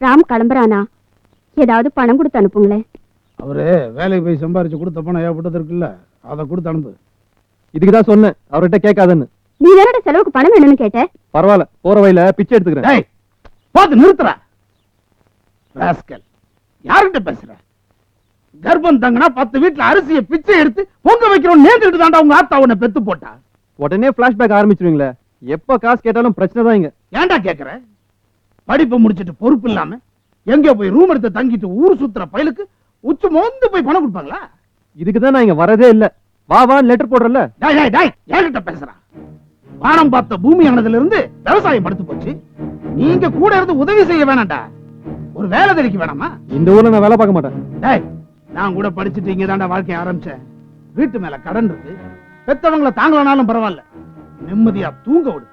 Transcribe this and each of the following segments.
ராம் கிளம்புறானா? ஏதாவது பணம் கொடுத்து அனுப்புங்களேன். அவரு வேலைக்கு போய் சம்பாரிச்சு கொடுத்த பணம் ஏற்பட்டது இருக்குல்ல, அதை கொடுத்து அனுப்பு. இதுக்குதான் சொன்னேன் அவர்கிட்ட கேட்காதன்னு. நீ வேற செலவுக்கு பணம் வேணும்னு கேட்ட. பரவாயில்ல, போற வழியில பிச்சை எடுத்துக்கிறேன். பார்த்து நிறுத்துற ராஸ்கல். யாருகிட்ட பேசுற? கர்ப்பம் தங்கனா 10 வீட்டுல அரிசியை பிச்சை எடுத்து பொங்க வைக்கிறோம் நேர்ந்துட்டு தாண்டா உங்க ஆத்தா உன்னை பெத்து போட்டா. உடனே பிளாஷ்பேக் ஆரம்பிச்சிருவீங்களே. எப்ப காசு கேட்டாலும் பிரச்சனை தான் இங்க. ஏன்டா கேக்குற? படிப்பை முடிச்சிட்டு பொறுப்பு இல்லாம எங்க போய் ரூம் எடுத்து தங்கிட்டு ஊர் சுத்துற பயலுக்கு உச்சு மோந்து போய் பணம் கொடுப்பாங்களா? இதுக்குதான் நான் இங்க வரதே இல்ல. வா வான்னு லெட்டர் போடுறல. ஏன்கிட்ட பேசுறான்? வானம் பார்த்த பூமி ஆனதுல இருந்து விவசாயம் படுத்து போச்சு. நீங்க கூட இருந்து உதவி செய்ய வேணாம்டா, ஒரு வேலை தெரிவிக்க வேணாமா? இந்த ஊர்ல நான் வேலை பார்க்க மாட்டேன். நான் கூட படிச்சுட்டு இங்க தாண்டா வாழ்க்கை ஆரம்பிச்சேன். வீட்டு மேல கடன் இருக்கு. பெத்தவங்களை தாங்கலனாலும் பரவாயில்ல, நிம்மதியா தூங்க விடு.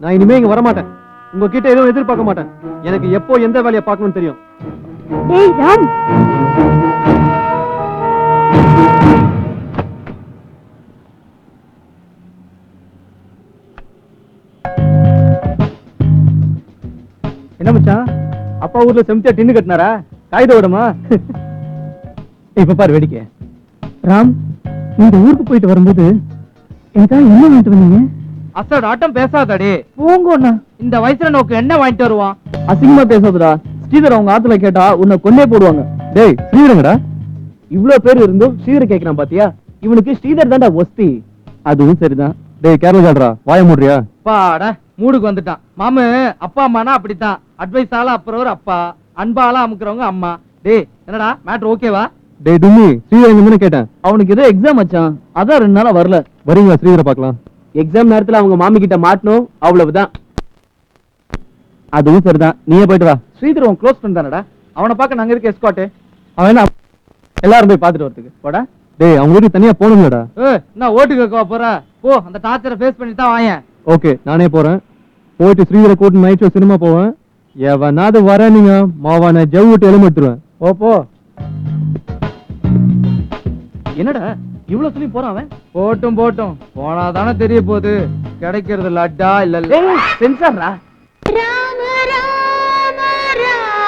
நான் இனிமே இங்க வர மாட்டேன். உங்ககிட்ட எதுவும் எதிர்பார்க்க மாட்டேன். எனக்கு எப்போ எந்த வேலையை பார்க்கணும்னு தெரியும். டேய் ராம், என்ன மச்சான், அப்பா ஊர்ல செமித்தியா டின்னு கட்டினாரா? காகித விடமா? இப்ப பாரு வேடிக்கை. ராம், இந்த ஊருக்கு போயிட்டு வரும்போது எனக்கா என்ன வாங்கிட்டு வந்தீங்க? அசட் ஆட்டம் பேசாதடி. போங்கண்ணா, இந்த வயசுல நோக்கு என்ன வாங்கிட்டு வருவான்? அசிங்கமா பேசாதடா. ஸ்ரீதர் அவங்க ஆத்துல கேட்டா உன்னை கொன்னே போடுவாங்க. டேய் ஸ்ரீதரங்கடா, இவ்வளவு பேர் இருந்தும் ஸ்ரீதர் கேட்கிறான் பாத்தியா? இவனுக்கு ஸ்ரீதர் தான்டா ஒஸ்தி. அதுவும் சரிதான். டேய் கேரளா காடுறா, வாய மூடுறியா? பாட மூடுக்கு வந்துட்டான். மாமு அப்பா அம்மானா அப்படித்தான். அட்வைஸ் ஆல அப்புறம் அப்பா, அன்பால அமுக்குறவங்க அம்மா. டேய் என்னடா மேட்ரு ஓகேவா? டேய் டும்மி, ஸ்ரீதர் எங்க கேட்டேன். அவனுக்கு ஏதோ எக்ஸாம் வச்சான், அதான் 2 நாளா வரல. வரீங்களா ஸ்ரீதரை பார்க்கலாம்? எக்ஸாம் நேரத்துல அவங்க மாமி கிட்ட மாட்டணும், அவ்வளவுதான். அதுவும் சரிதான், நீயே போயிட்டு வா. ஸ்ரீதர் உன் க்ளோஸ் ஃப்ரெண்ட் தானடா, அவனை பார்க்க நாங்க இருக்க எஸ்காட். அவன் என்ன எல்லாரும் போய் பாத்துட்டு வரதுக்கு போடா. டேய் அவங்க வீட்டுக்கு தனியா போகணும்லடா. நான் ஓட்டு கேட்க போற போ, அந்த டார்ச்சரை ஃபேஸ் பண்ணி தான் வாயேன். ஓகே நானே போறேன். போயிட்டு ஸ்ரீதரை கூட்டு நைட் ஷோ சினிமா போவேன். எவனாவது வர நீங்க மாவான ஜவ் விட்டு எலும்பெடுத்துருவேன். போ. என்னடா இவ்வளவு சொல்லி போறான் அவன்? போட்டும் போட்டும், போனாதானே தெரிய போகுது கிடைக்கிறது லட்டா இல்ல சென்சாரா. ராம ராம ராம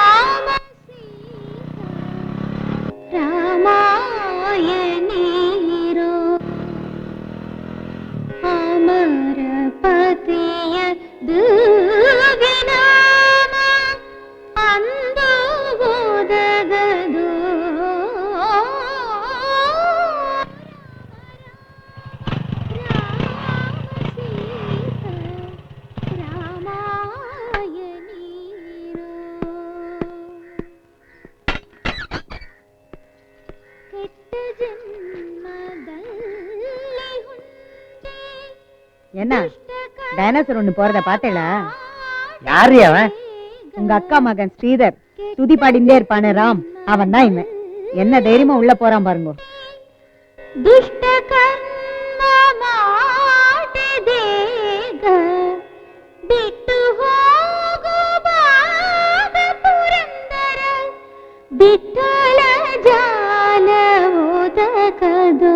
ராமாயணீரோ அமர பதிய துவிநாம அந்தோ உதகதோ என்ன டைனோசர் ஒண்ணு போறத பாத்தேளா? யாரு அவன்? உங்க அக்கா மகன் ஸ்ரீதர் துதி பாடிண்டே இருப்பானே ராம், அவன் தான் இவன். என்ன தைரியமா உள்ள போறான் பாருங்க. दुष्ट कर्म माट देगा बिट्टु होगो बाग पुरंदर बिट्टल जाल ओदकदो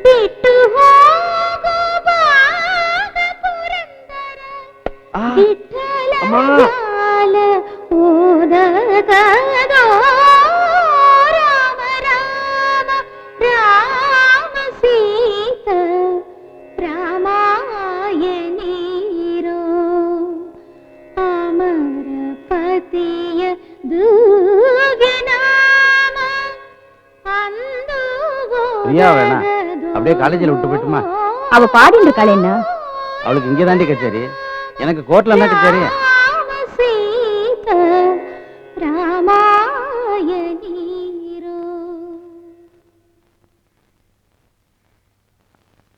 बिट्टु होगो बाग पुरंदर बिट्टल जाल ओदकदो பிரியா வேணா அப்படியே காலேஜில் விட்டு போயிட்டுமா? அவ பாடிட்டு இருக்காளே என்ன? அவளுக்கு இங்கே தாண்டி கச்சேரி, எனக்கு கோர்ட்ல என்ன கச்சேரி?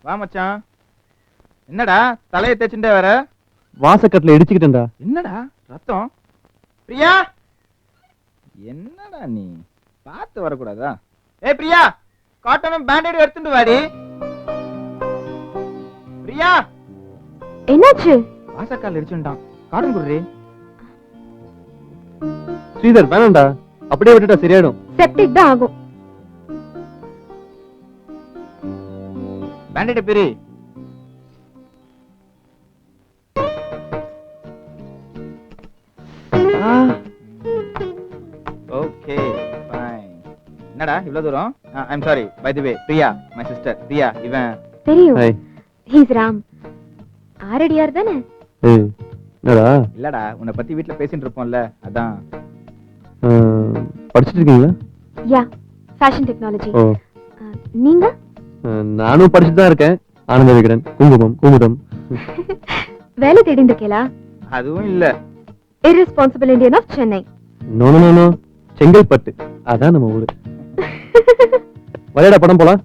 வா மச்சான். என்னடா தலையை தேய்ச்சுட்டே வர? வாசக்கட்டில இடிச்சுக்கிட்டேன்டா. என்னடா ரத்தம்? பிரியா என்னடா நீ பார்த்து வரக்கூடாதா? ஏய் பிரியா, காட்டனும் பேண்டேட் எடுத்துட்டு வாடி. பிரியா என்னாச்சு? வாசக்கால் இடிச்சுட்டான், காட்டன் குடுறி. ஸ்ரீதர் வேணாம்டா, அப்படியே விட்டுட்டா சரியாயிடும். செப்டிக் தான் ஆகும். பேண்டேட் பிரி. என்னடா இவ்வளவு தூரம்? I'm sorry, by the way, Priya my sister. Priya இவன். தெரியும். ஹீஸ் ராம். ஆரடியார் தானே? என்னடா இல்லடா, உன்னை பத்தி வீட்ல பேசிட்டு இருப்போம்ல, அதான். படிச்சிட்டு இருக்கீங்களா? யா, ஃபேஷன் டெக்னாலஜி. நீங்க? நானும் படிச்சுட்டு தான் இருக்கேன். ஆனந்த விகடன், குமுதம். வேலை தேடிட்டு இருக்கேளா? அதுவும் இல்ல. irresponsible Indian of Chennai. No Chengalpattu, அதான் நம்ம ஊரு. வரையடா படம் போலாம்.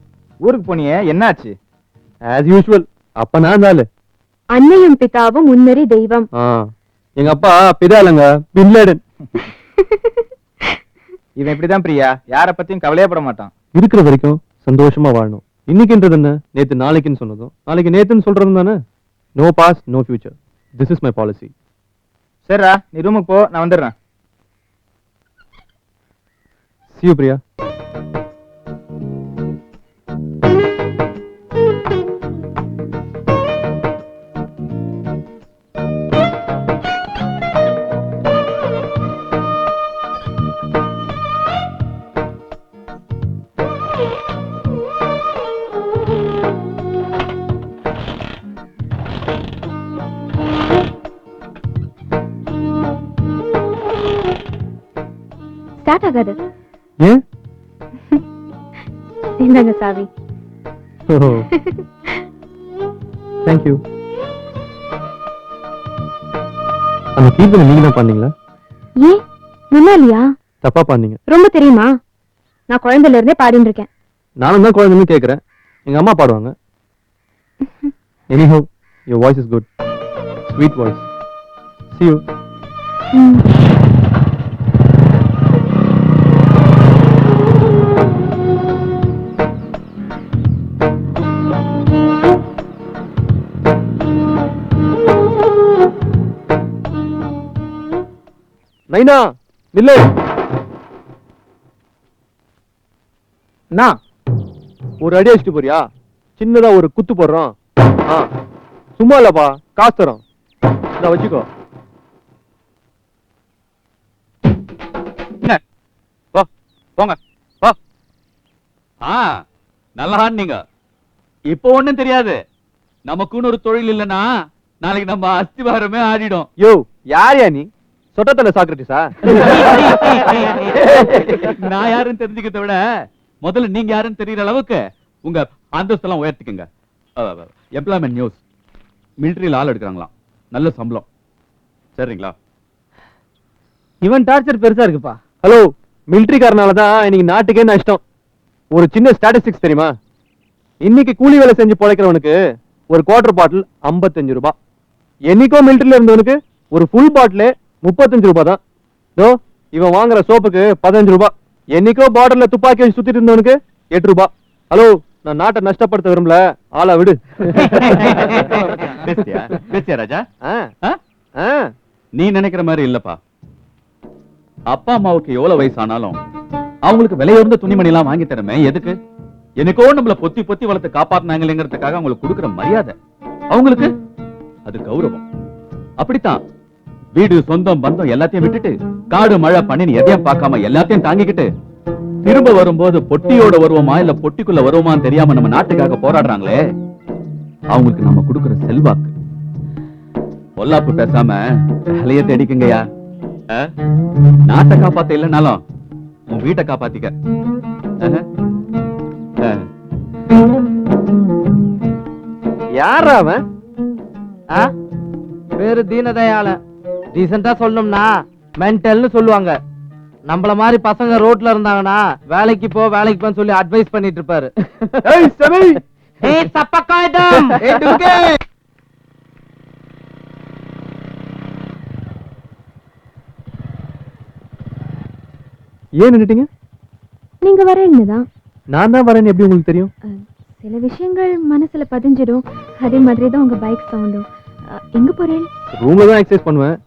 ஊருக்கு போனியே, என்னாச்சு? As usual. அப்ப நான் தாளு. அன்னையும் பிதாவும் முன்னறி தெய்வம். எங்க அப்பா பிதா இல்லங்க, பின் லேடன். இவன் இப்படிதான் பிரியா, யார பத்தியும் கவலையப்பட மாட்டான். இருக்கிற வரைக்கும் சந்தோஷமா வாழணும். இன்னைக்குன்றது என்ன, நேத்து நாளைக்குன்னு சொன்னதும் நாளைக்கு நேத்துன்னு சொல்றதும் தானே. No past no future. This is my policy. சரிடா, நீ ரூமுக்கு போ, நான் வந்துடுறேன். See you, Priya. ஸ்டார்ட் ஆகாது. ஏன்? இந்தாங்க சாவி. Thank you. அந்த கீர்த்தனை நீங்க தான் பண்ணீங்களா? ஏன் முன்னாலியா? தப்பா பண்ணீங்க. ரொம்ப தெரியுமா? நான் குழந்தையில இருந்தே பாடிட்டு இருக்கேன். நானும் தான் குழந்தைன்னு கேக்குறேன். எங்க அம்மா பாடுவாங்க. Anyhow, your voice is good. Sweet voice. See you. நைனா நில்லு. ஒரு அடி அடிச்சுட்டு போறியா? சின்னதா ஒரு குத்து போடுறோம். சும்மா இல்லப்பா, காசு தரோம். இத வச்சுக்கோ. வா போங்க வா. நல்லா ஆடுனீங்க. இப்போ ஒண்ணும் தெரியாது. நமக்குன்னு ஒரு தொழில் இல்லைன்னா நாளைக்கு நம்ம அஸ்திவாரமே ஆடிடும். யோ யாரையா நீ? சொட்டத்தல சாக்ரட்டிஸா? நான் யாருன்னு தெரிஞ்சுக்கிறத விட முதல்ல நீங்க யாருன்னு தெரியற அளவுக்கு உங்க அந்தஸ்தெல்லாம் உயர்த்திக்கங்க. எம்ப்ளாய்மெண்ட் நியூஸ், மிலிட்டரியில் ஆள் எடுக்கிறாங்களாம், நல்ல சம்பளம். சரிங்களா? இவன் டார்ச்சர் பெருசா இருக்குப்பா. ஹலோ, மிலிட்டரிக்காரனால தான் இன்னைக்கு நாட்டுக்கே நஷ்டம். ஒரு சின்ன ஸ்டாட்டிஸ்டிக்ஸ் தெரியுமா? இன்னைக்கு கூலி வேலை செஞ்சு பொழைக்கிறவனுக்கு ஒரு குவார்டர் பாட்டில் 55 ரூபாய். என்னைக்கோ மிலிட்டரியில இருந்தவனுக்கு ஒரு ஃபுல் பாட்டிலே 35 ரூபாய் தான். இவன் வாங்குற சோப்புக்கு 15 ரூபாய். என்னைக்கோ பார்டர்ல துப்பாக்கி வச்சு சுத்திட்டு இருந்தவனுக்கு 8 ரூபாய். ஹலோ, நான் நாட்டை நஷ்டப்படுத்த விரும்பல, ஆளா விடு. பேசியா ராஜா? நீ நினைக்கிற மாதிரி இல்லப்பா. அப்பா அம்மாவுக்கு எவ்வளவு வயசானாலும் அவங்களுக்கு விலையுறந்த துணிமணி எல்லாம் வாங்கி தரமே எதுக்கு? எனக்கோ நம்மள பொத்தி பொத்தி வளர்த்து காப்பாத்தினாங்கிறதுக்காக அவங்களுக்கு கொடுக்கிற மரியாதை. அவங்களுக்கு அது கௌரவம். அப்படித்தான் வீடு சொந்தம் பந்தம் எல்லாத்தையும் விட்டுட்டு காடு மழை பண்ணின்னு எதையும் பார்க்காம எல்லாத்தையும் தாங்கிக்கிட்டு திரும்ப வரும்போது பொட்டியோட வருவோமா இல்ல பொட்டிக்குள்ள வருவோமான்னு தெரியாம நம்ம நாட்டுக்காக போராடுறாங்களே, அவங்களுக்கு நம்ம கொடுக்கிற செல்வாக்கு. பொல்லாப்பு பேசாம வேலையை தேடிக்குங்கய்யா. நாட்டை காப்பாத்த இல்லைனாலும் உன் வீட்டை காப்பாத்திக்க. யாரா அவன்? பேரு தீனதயாளன். டீசெண்டா சொல்லணும்னா மென்டல்னு சொல்லுவாங்க. நம்மள மாதிரி பசங்க ரோட்ல இருந்தாங்கன்னா வேலைக்கு போன்னு சொல்லி அட்வைஸ் பண்ணிட்டு இருப்பாரு. ஏன் நின்னுட்டீங்க? நீங்க வரேன்னுதான். நான் தான் வரேன்னு எப்படி உங்களுக்கு தெரியும்? சில விஷயங்கள் மனசுல பதிஞ்சிடும். அதே மாதிரி தான் உங்க பைக் சவுண்டும். எங்க போறேன்? ரூம்ல தான் எக்ஸசைஸ் பண்ணுவேன்.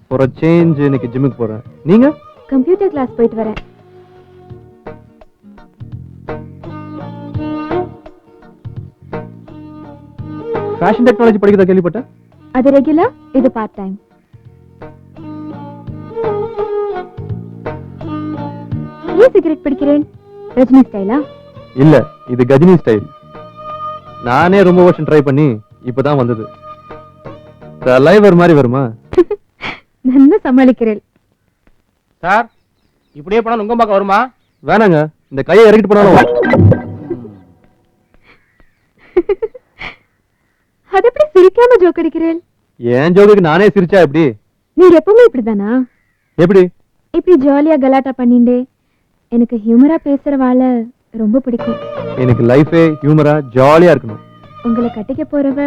ஃபார் a change இன்னைக்கு ஜிம்முக்கு போறேன். நீங்க? கம்ப்யூட்டர் கிளாஸ் போயிட்டு வரேன். ஃபேஷன் டெக்னாலஜி படிக்கிறதா கேள்விப்பட்டேன். அது ரெகுலர், இது பார்ட் டைம். ஏன் சிகரெட் பிடிக்கிறேன்? ரஜினி ஸ்டைலா? இல்ல, இது கஜினி ஸ்டைல். நானே ரொம்ப வருஷம் ட்ரை பண்ணி இப்பதான் வந்தது. தலைவர் மாதிரி வருமா? நல்லா சமாளிக்கிறேன். சார் இப்படியே போனா நுங்கம்பாக்கம் வருமா? வேணாங்க, இந்த கையை இறக்கிட்டு போனாலும் வரும். அது எப்படி சிரிக்காம ஜோக் அடிக்கிறேன்? என் ஜோக்குக்கு நானே சிரிச்சா எப்படி? நீங்க எப்பவுமே இப்படிதானா? எப்படி? இப்படி ஜாலியா கலாட்டா பண்ணிண்டே எனக்கு ஹியூமரா பேசுறவாள ரொம்ப பிடிக்கும். எனக்கு லைஃபே ஹியூமரா ஜாலியா இருக்கணும். உங்களை கட்டிக்க போறவ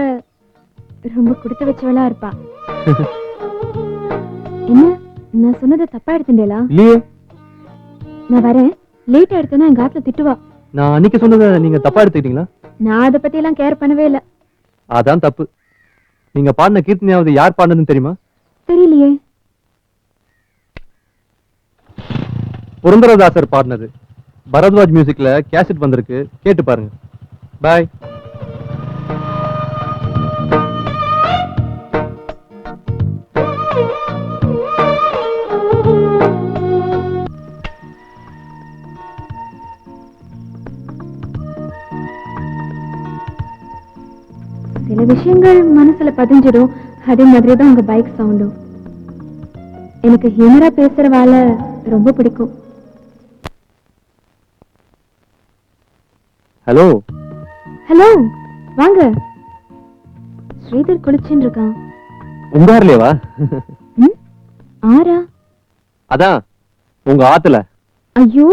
ரொம்ப கொடுத்து வச்சவளா இருப்பா. என்ன, நான் சொன்னதை தப்பா எடுத்துட்டேலா? இல்லையே, நான் வரேன். லேட்டா எடுத்தேன்னா எங்க ஆத்துல திட்டுவா. நான் அன்னைக்கு சொன்னதை நீங்க தப்பா எடுத்துக்கிட்டீங்களா? நான் அதை பத்தி எல்லாம் கேர் பண்ணவே இல்ல. அதான் தப்பு. நீங்க பாடின கீர்த்தனையாவது யார் பாடினதுன்னு தெரியுமா? தெரியலையே. புரந்தரதாசர் பாடினது. பரத்வாஜ் மியூசிக்ல கேசட் வந்திருக்கு, கேட்டு பாருங்க. பாய். சில விஷயங்கள் மனசுல பதிஞ்சிடும். அதே மாதிரிதான் உங்க பைக் சவுண்டும். எனக்கு ஹியூமரா பேசுறவாள ரொம்ப பிடிக்கும். ஹலோ. ஹலோ, வாங்க. ஸ்ரீதர் குளிச்சுன்னு இருக்கான். உங்க ஆறுலவா? ம்? ஆறா? அதான் உங்க ஆத்துல. ஐயோ,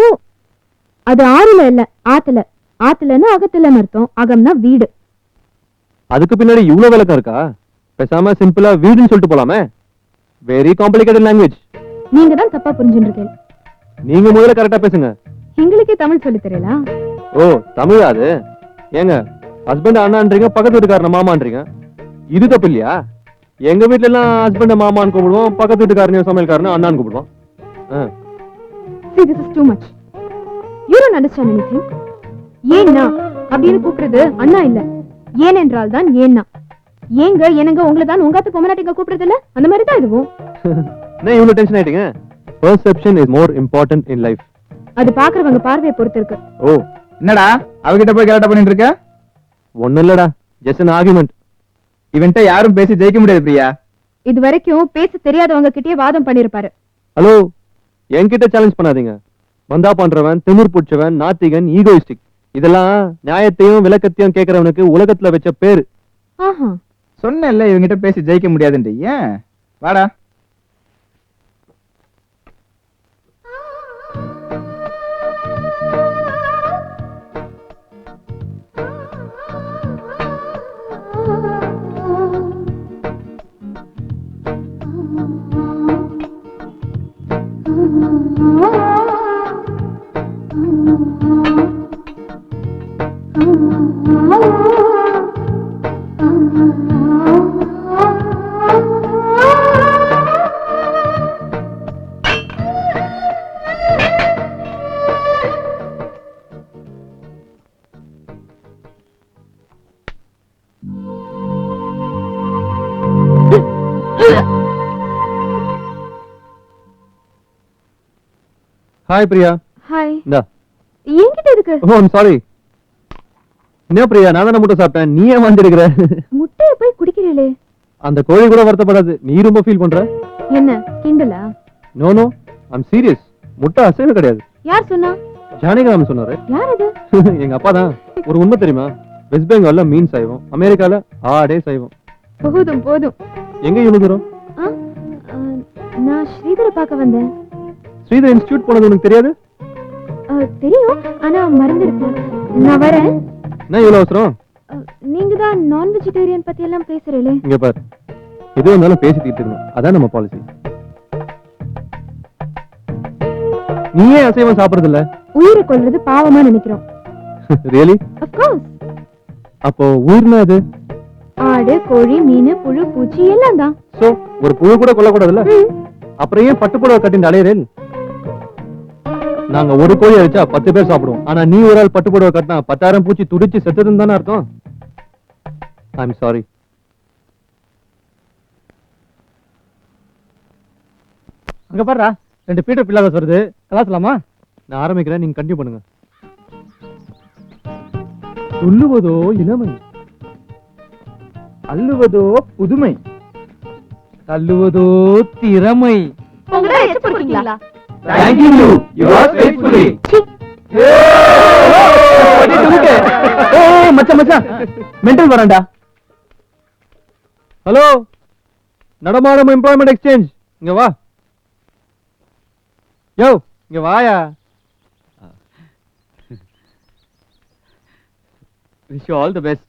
அது ஆறுல இல்ல, ஆத்துல. ஆத்துலன்னா அகத்துலன்னு அர்த்தம். அகம்னா வீடு. அதுக்கு பின்னாடி இவ்வளவு விளக்கம் இருக்கா? பேசாம சிம்பிளா வீடுன்னு சொல்லிட்டு போலாமே. Very complicated language. நீங்க தான் தப்பா புரிஞ்சுட்டு இருக்கீங்க. நீங்க முதல்ல கரெக்டா பேசுங்க. எங்களுக்கே தமிழ் சொல்லி தெரியல. ஓ, தமிழா அது? ஏங்க, ஹஸ்பண்ட் அண்ணான்றீங்க, பக்கத்து வீட்டுக்காரன மாமான்றீங்க. இது தப்பு இல்லையா? எங்க வீட்ல எல்லாம் ஹஸ்பண்ட மாமான்னு கூப்பிடுவோம், பக்கத்து வீட்டுக்காரனையும் சமையல்காரனும் அண்ணான்னு கூப்பிடுவோம். See, this is too much. You don't understand anything. ஏன்னா அப்படின்னு கூப்பிடுறது அண்ணா இல்ல, ஏனென்றால் தான் ஏன்னா. ஏங்க என்னங்க உங்களை தான் உங்காத்து பொம்மநாட்டிங்க கூப்பிடுறது இல்ல, அந்த மாதிரி தான் இதுவும். நான் இவ்வளவு டென்ஷன் ஆயிட்டீங்க. Perception is more important in life. அது பாக்குறவங்க பார்வையை பொறுத்து இருக்கு. ஓ, என்னடா அவகிட்ட போய் கலாட்டா பண்ணிட்டு இருக்க? ஒண்ணும் இல்லடா, ஜஸ்ட் an argument. இவன்ட்ட யாரும் பேசி ஜெயிக்க முடியாது பிரியா. இது வரைக்கும் பேச தெரியாதவங்க கிட்டயே வாதம் பண்ணிருப்பாரு. ஹலோ, என்கிட்ட சேலஞ்ச் பண்ணாதீங்க. வந்தா பண்றவன், திமிர் பிடிச்சவன், நாத்திகன், ஈகோயிஸ்டிக். இதெல்லாம் நியாயத்தையும் விளக்கத்தையும் கேட்கறவனுக்கு உலகத்துல வச்ச பேரு. ஆஹா, சொன்னேன்ல இவங்கிட்ட பேசி ஜெயிக்க முடியாதுன்ட்டு. ஏன் வாடா. ஹாய் பிரியா. ஹாய். இந்தா. என்கிட்ட இருக்கு. ஓ, ஐம் சாரி. என்ன பிரியா, நான் தானே முட்டை சாப்பிட்டேன், நீ ஏன் வந்துருக்கிற? முட்டையை போய் குடிக்கிறீங்களே. அந்த கோழி கூட வருத்தப்படாது, நீ ரொம்ப ஃபீல் பண்ற. என்ன கிண்டலா? No no, I'm serious. முட்டை அசைவம் கிடையாது. யார் சொன்னா? ஜானகிராமன் சொன்னாரு. யார் அது? எங்க அப்பா தான். ஒரு உண்மை தெரியுமா? வெஸ்ட் பெங்கால்ல மீன் சைவம், அமெரிக்கால ஆடே சைவம். போதும் போதும். எங்க இவ்வளவு தூரம்? ஆ, நான் ஸ்ரீதரை பார்க்க வந்தேன். ஸ்ரீதர் இன்ஸ்டிடியூட் போனது உனக்கு தெரியாது? தெரியும், ஆனா மறந்துருக்கு. நான் வரேன். என்ன இவ்வளவு அவசரம்? நீங்க தான் நான் வெஜிடேரியன் பத்தி எல்லாம் பேசுறீங்களே. இங்க பாரு, எது வந்தாலும் பேசி தீர்த்துக்கணும், அதான் நம்ம பாலிசி. நீ ஏன் அசைவம் சாப்பிடுறது இல்ல? உயிரை கொல்றது பாவமா நினைக்கிறோம். ரியலி? Of course. அப்போ உயிர்னா அது? ஆடு, கோழி, மீன், புழு, பூச்சி எல்லாம் தான். சோ ஒரு புழு கூட கொல்லக்கூடாதுல்ல? அப்புறம் ஏன் பட்டுப்புடவை கட்டிட்டு அலையறேன்? நாங்க ஒரு கோழி அடிச்சா 10 பேர் சாப்பிடுவோம். ஆனா நீ ஒரு ஆள் பட்டுப்புடவை கட்டினா 10,000 பூச்சி துடிச்சு செத்துதுன்னு தானே அர்த்தம். I'm sorry. அங்க பாருடா, 2 பீட்டர் பில்லாதஸ் வருது. கலாசலாமா? நான் ஆரம்பிக்கிறேன், நீங்க கண்டினியூ பண்ணுங்க. சொல்லுவதோ இளமை, அள்ளுவதோ புதுமை, தள்ளுவதோ திறமை. Thanking you. You are faithfully. மச்சான் மச்சான் மென்டல் வரண்டா. ஹலோ, நடமாடும் எம்ப்ளாய்மெண்ட் எக்ஸ்சேஞ்ச், இங்க வா. யோ, இங்க வாயா. Wish you all the best.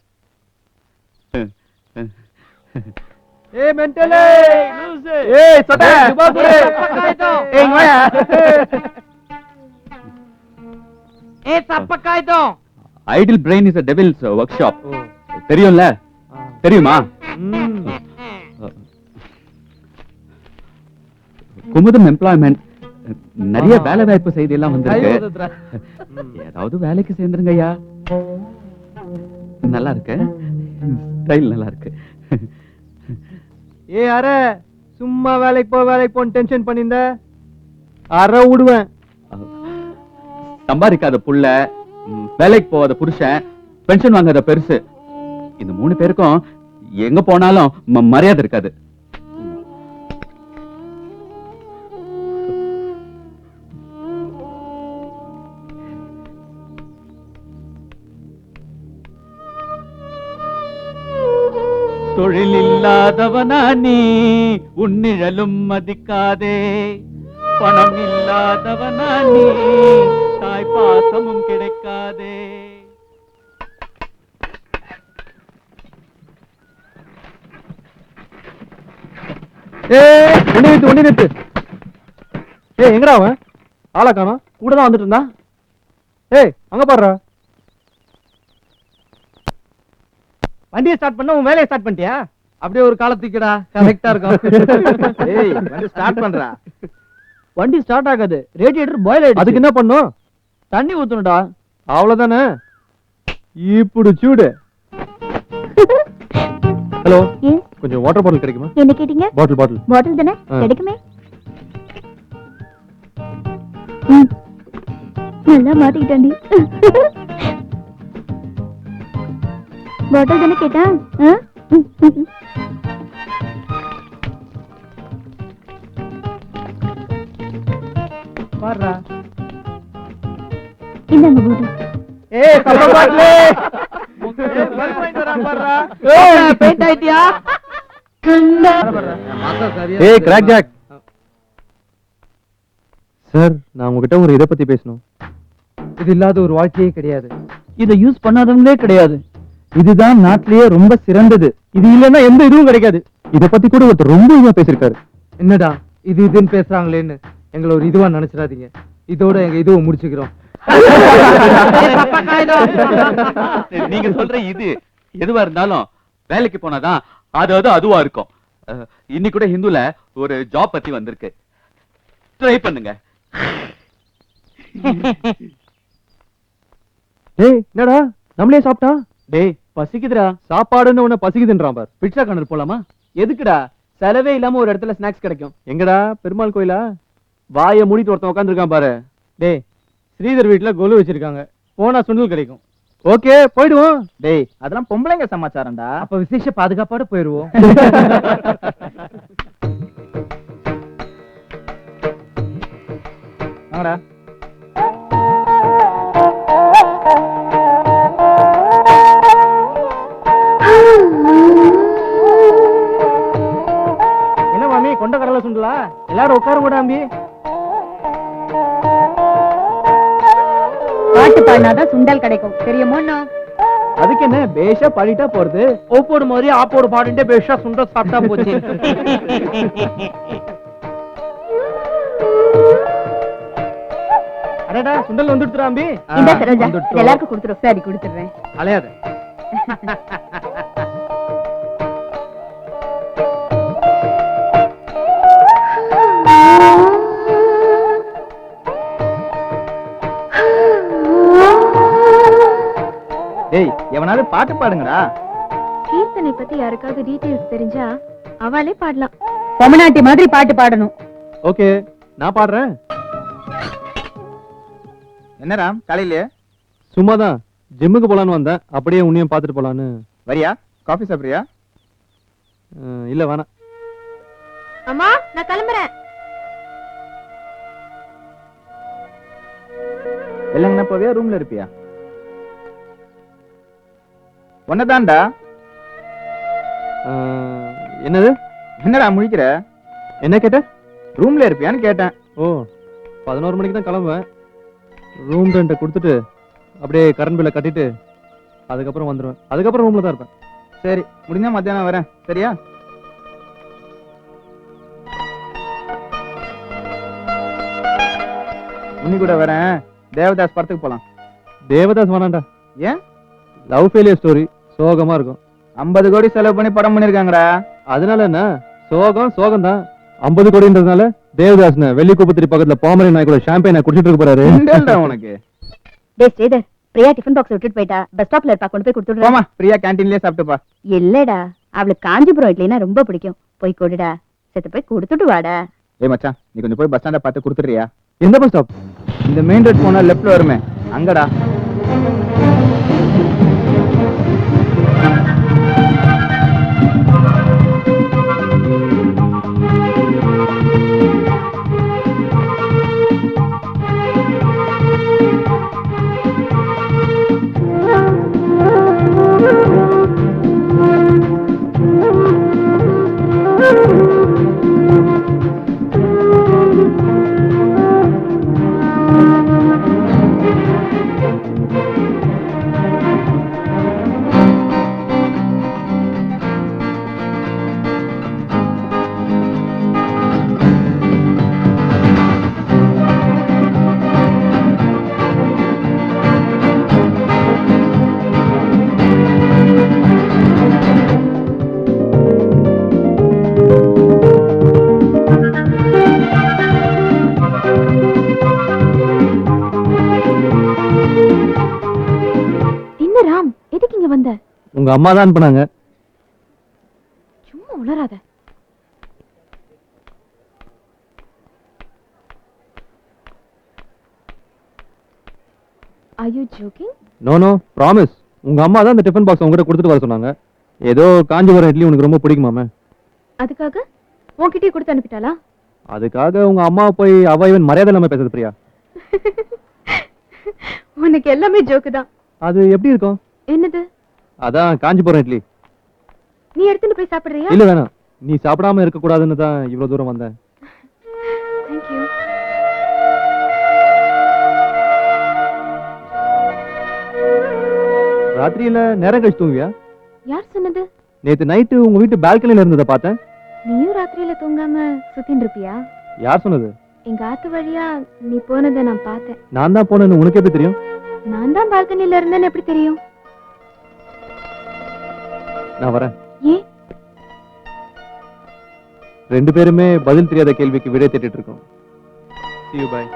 ஏய் மென்டல், ஏய் சட்டை துபாக்குரே, ஏய் இங்க வாயா. தப்பக்காய்தோம். Idle brain is a devil's workshop. தெரியும்ல? தெரியுமா? குமுதம் எம்ப்ளாய்மெண்ட் நிறைய வேலை வாய்ப்பு செய்தி எல்லாம் வந்திருக்கு. ஏதாவது வேலைக்கு சேர்ந்துருங்க ஐயா. நல்லா இருக்கு, ஸ்டைல் நல்லா இருக்கு. ஏய் அற, சும்மா வேலைக்கு போன்னு டென்ஷன் பண்ணிருந்த அற விடுவேன். சம்பாதிக்காத புள்ள, வேலைக்கு போகாத புருஷன், பென்ஷன் வாங்காத பெருசு, இந்த 3 பேருக்கும் எங்க போனாலும் மரியாதை இருக்காது. தொழில் இல்லாதவனா நீ, உன்னிழலும் மதிக்காதே. பணம் இல்லாதவனா நீ, தாய் பாசமும் கிடைக்காதே. ஏய் ஒண்ணி நிறுத்து. ஏய் எங்கடா அவன்? ஆளை காணோம். கூட தான் வந்துட்டு இருந்தான். ஏய் அங்க பாருடா. வண்டியை ஸ்டார்ட் பண்ண உன் வேலையை ஸ்டார்ட் பண்ணிட்டியா? அப்படியே ஒரு காலத்துக்குடா, கரெக்டா இருக்கும். ஏய் வந்து ஸ்டார்ட் பண்றா. வண்டி ஸ்டார்ட் ஆகாது, ரேடியேட்டர் பாயில் ஆயிடுச்சு. அதுக்கு என்ன பண்ணும்? தண்ணி ஊத்தணும்டா. அவ்வளவுதானே. இப்படி சூடு. ஹலோ, கொஞ்சம் வாட்டர் பாட்டில் கிடைக்குமா? என்ன கேட்டீங்க? பாட்டில் பாட்டில் தானே, கிடைக்குமே. நல்லா மாட்டிக்கிட்டாண்டி. பாட்டில் தானே கேட்டா? பாருடா. இந்தாங்க பாட்டில். ஏய் கப்ப பாட்டிலே. பெயிண்ட் ஆயிட்டியா? ஏய் கிராக் ஜாக். சார், நான் உங்ககிட்ட ஒரு இதை பத்தி பேசணும். இது இல்லாத ஒரு வாழ்க்கையே கிடையாது. இதை யூஸ் பண்ணாதவங்களே கிடையாது. இதுதான் நாட்டிலேயே ரொம்ப சிறந்தது. இது இல்லைன்னா எந்த இதுவும் கிடைக்காது. இத பத்தி கூட ஒருத்தர் ரொம்ப இதுவா பேசிருக்காரு. என்னடா இதுன்னு பேசுறாங்களேன்னு எங்களை ஒரு இதுவா நினைச்சிடாதீங்க. இதோட எங்க இதுவை முடிச்சுக்கிறோம். நீங்க சொல்ற இது எதுவா இருந்தாலும் வேலைக்கு போனாதான் அது அதுவா இருக்கும். இன்னைக்கு கூட ஹிந்துல ஒரு ஜாப் பத்தி வந்திருக்கு, ட்ரை பண்ணுங்க. டேய் என்னடா நம்மளே சாப்பிட்டான்? டேய் பசிக்குதுடா. சாப்பாடுன்னு உன்ன பசிக்குதுன்றான் பார். பிட்சா கார்னர் போலாமா? எதுக்குடா? செலவே இல்லாம ஒரு இடத்துல ஸ்நாக்ஸ் கிடைக்கும். எங்கடா? பெருமாள் கோயிலா? வாயை மூடிட்டு ஒருத்தன் உட்காந்துருக்கான் பாரு. டேய் ஸ்ரீதர் வீட்டுல கொலு வச்சிருக்காங்க, போனா சுண்டல் கிடைக்கும். ஓகே போயிடுவோம். டேய் அதெல்லாம் பொம்பளைங்க சமாச்சாரம்டா. அப்ப விசேஷ பாதுகாப்போட போயிருவோம். வாங்கடா. என்ன மாமி கொண்ட கடலை சுண்டலா? எல்லாரும் உட்கார கூடாம்பி. பாட்டு பாடினாதான் சுண்டல் கிடைக்கும், தெரியுமோ? அதுக்கு என்ன, பேஷா பாடிட்டா போறது. ஒப்போடு மாதிரி ஆப்போடு பாடிட்டு பேஷா சுண்டல் சாப்பிட்டா போச்சு. அடடா சுண்டல் வந்துடுறாம்பி. இந்த சரோஜா எல்லாருக்கும் கொடுத்துரும். சரி கொடுத்துடுறேன். அலையாத. டேய் எவனாவது பாட்டு பாடுங்கடா. கீர்த்தனை பத்தி யாருக்காவது டீடைல்ஸ் தெரிஞ்சா அவளே பாடலாம். பொம்மநாட்டி மாதிரி பாட்டு பாடணும். ஓகே நான் பாடுறேன். என்ன ராம் காலையில? சும்மாதான் ஜிம்முக்கு போலான்னு வந்தேன், அப்படியே உன்னையும் பார்த்துட்டு போலான்னு. வரியா? காஃபி சாப்பிடுறியா? இல்ல வேணாம். அம்மா நான் கிளம்புறேன். இல்லைங்கண்ணா போவியா ரூம்ல இருப்பியா? ஒன்னதான்டா. என்னது? என்னடா முழிக்கிற? என்ன கேட்ட? ரூம்ல இருப்பியான்னு கேட்டேன். ஓ 11 மணிக்கு தான் கிளம்புவேன். ரூம் ரெண்ட்டை கொடுத்துட்டு அப்படியே கரண்ட் பில்லை கட்டிட்டு அதுக்கப்புறம் வந்துடுவேன். அதுக்கப்புறம் ரூம்ல தான் இருப்பேன். சரி, முடிஞ்சா மத்தியானம் வரேன். சரியா? உன்னி கூட வரேன். தேவதாஸ் படத்துக்கு போலாம். தேவதாஸ் வேணாண்டா. ஏன்? லவ் ஃபெயிலியர் ஸ்டோரி, சோகமா இருக்கும். 50 கோடி செலவு பண்ணி படம் பண்ணிருக்காங்கடா. அதனால என்ன, சோகம் தான். 50 கோடின்றதுனால தேவதாஸ்ன வெள்ளி குப்பத்திரி பக்கத்துல பாமரை நாய் கூட ஷாம்பைனை குடிச்சிட்டு இருக்க போறாரு. இந்தேல்டா உனக்கு. டே ஸ்ரீதர், பிரியா டிஃபன் பாக்ஸ் விட்டுட்டு போயிட்டா. பஸ் ஸ்டாப்ல இருப்பா, கொண்டு போய் கொடுத்துடுறா. போமா, பிரியா கேண்டீன்லயே சாப்பிட்டுப்பா. இல்லடா, அவளுக்கு காஞ்சிபுரம் இட்லினா ரொம்ப பிடிக்கும். போய் கொடுடா. செத்து போய் கொடுத்துட்டு வாடா. ஏய் மச்சான், நீ கொஞ்சம் போய் பஸ் ஸ்டாண்ட பார்த்து கொடுத்துறியா? எந்த பஸ் ஸ்டாப்? இந்த மெயின் ரோட் போனா லெஃப்ட்ல வருமே, அங்கடா. உங்க அம்மா தான் அனுப்புனாங்க. சும்மா உளராத. Are you joking? No promise. உங்க அம்மா தான் இந்த டிஃபன் பாக்ஸ் உங்ககிட்ட கொடுத்துட்டு வர சொன்னாங்க. ஏதோ காஞ்சிபுரம் இட்லி உனக்கு ரொம்ப பிடிக்குமாமே, அதுக்காக உன்கிட்டயே கொடுத்து அனுப்பிட்டாளா? அதுக்காக உங்க அம்மா போய் அவ இவன் மரியாதை இல்லாம பேசுறது பிரியா. உனக்கு எல்லாமே ஜோக்கு தான். அது எப்படி இருக்கும்? என்னது? அதான் காஞ்சிபுரம் இட்லி. நீ எடுத்துட்டு போய் சாப்பிடுறியா? இல்ல வேணாம், நீ சாப்பிடாம இருக்க கூடாதுன்னு தான் இவ்வளவு தூரம் வந்தேன். Thank you. ராத்திரியில நேரம் கழிச்சு தூங்குவியா? யார் சொன்னது? நேத்து நைட்டு உங்க வீட்டு பால்கனில இருந்ததை பார்த்தேன். நீயும் ராத்திரியில தூங்காம சுத்தின்னு இருப்பியா? யார் சொன்னது? எங்க ஆத்து வழியா நீ போனதை நான் பார்த்தேன். நான் தான் போனேன்னு உனக்கு எப்படி தெரியும்? நான் தான் பால்கனில இருந்தேன்னு எப்படி தெரியும்? நான் வரேன். ஏன்? ரெண்டு பேருமே பதில் தெரியாத கேள்விக்கு விடை தேடிட்டு இருக்கோம். See you, bye.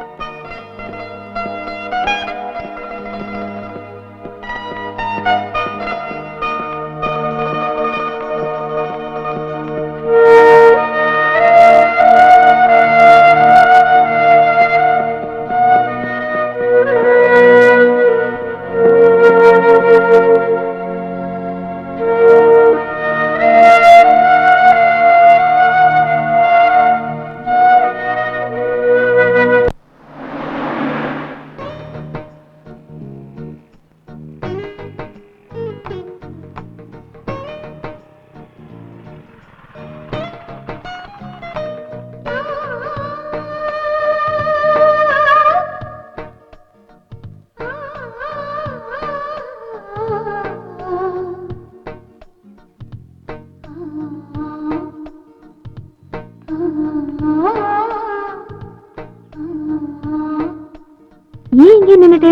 ஏன் இங்கே நின்னுட்டே?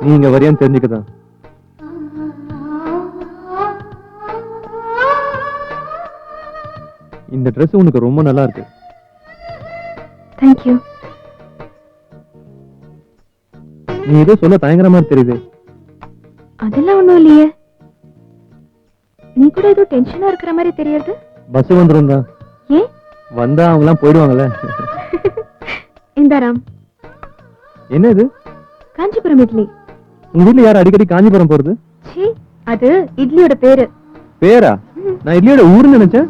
நீ இங்க வரியான்னு தெரிஞ்சுக்கதான். இந்த Dress உனக்கு ரொம்ப நல்லா இருக்கு. Thank you. நீ ஏதோ சொல்ல தயங்குற மாதிரி தெரியுது. அதெல்லாம் ஒண்ணும் இல்லையே. நீ கூட ஏதோ டென்ஷனா இருக்கிற மாதிரி தெரியுது. பஸ் வந்துரும் தான். ஏன்? வந்தா அவங்க எல்லாம் போயிடுவாங்கல்ல. இந்த ராம். என்ன இது? காஞ்சிபுரம் இட்லி. உங்க வீட்டுல யார் அடிக்கடி காஞ்சிபுரம் போறது? சீ, அது இட்லியோட பேரு. பேரா? நான் இட்லியோட ஊருன்னு நினைச்சேன்.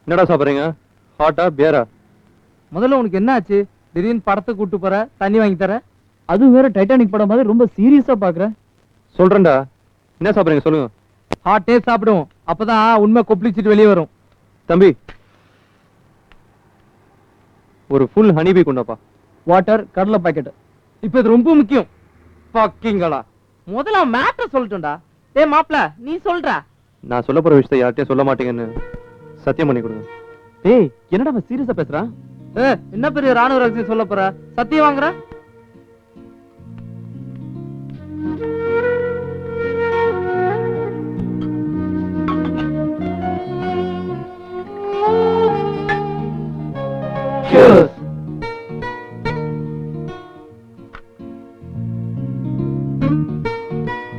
என்னடா சாப்பிடுறீங்க? ஹாட்டா பியரா? முதல்ல உனக்கு என்ன ஆச்சு? திடீர்னு படத்துக்கு கூட்டு போற, தண்ணி வாங்கி தர. அது வேற டைட்டானிக் படம் மாதிரி ரொம்ப சீரியஸா பாக்குறேன். சொல்றேன்டா, என்ன சாப்பிடுறீங்க சொல்லுங்க. ஹாட்டே சாப்பிடுவோம், அப்பதான் உண்மை கொப்பளிச்சிட்டு வெளியே வரும். தம்பி, ஒரு ஃபுல் ஹனிபி கொண்டாப்பா. வாட்டர், கடலை பாக்கெட். இப்ப இது ரொம்ப முக்கியம். பக்கிங்களா, முதல்ல மேட்டர் சொல்லட்டும்டா. டேய் மாப்ள, நீ சொல்ற. நான் சொல்ல போற விஷயத்தை யார்கிட்டயும் சொல்ல மாட்டீங்கன்னு சத்தியம் பண்ணி கொடுங்க. ஏய், என்னடா அவன் சீரியஸா பேசுறான்? என்ன பெரிய ராணுவ ரகசியம் சொல்ல போற? சத்தியம் வாங்குற?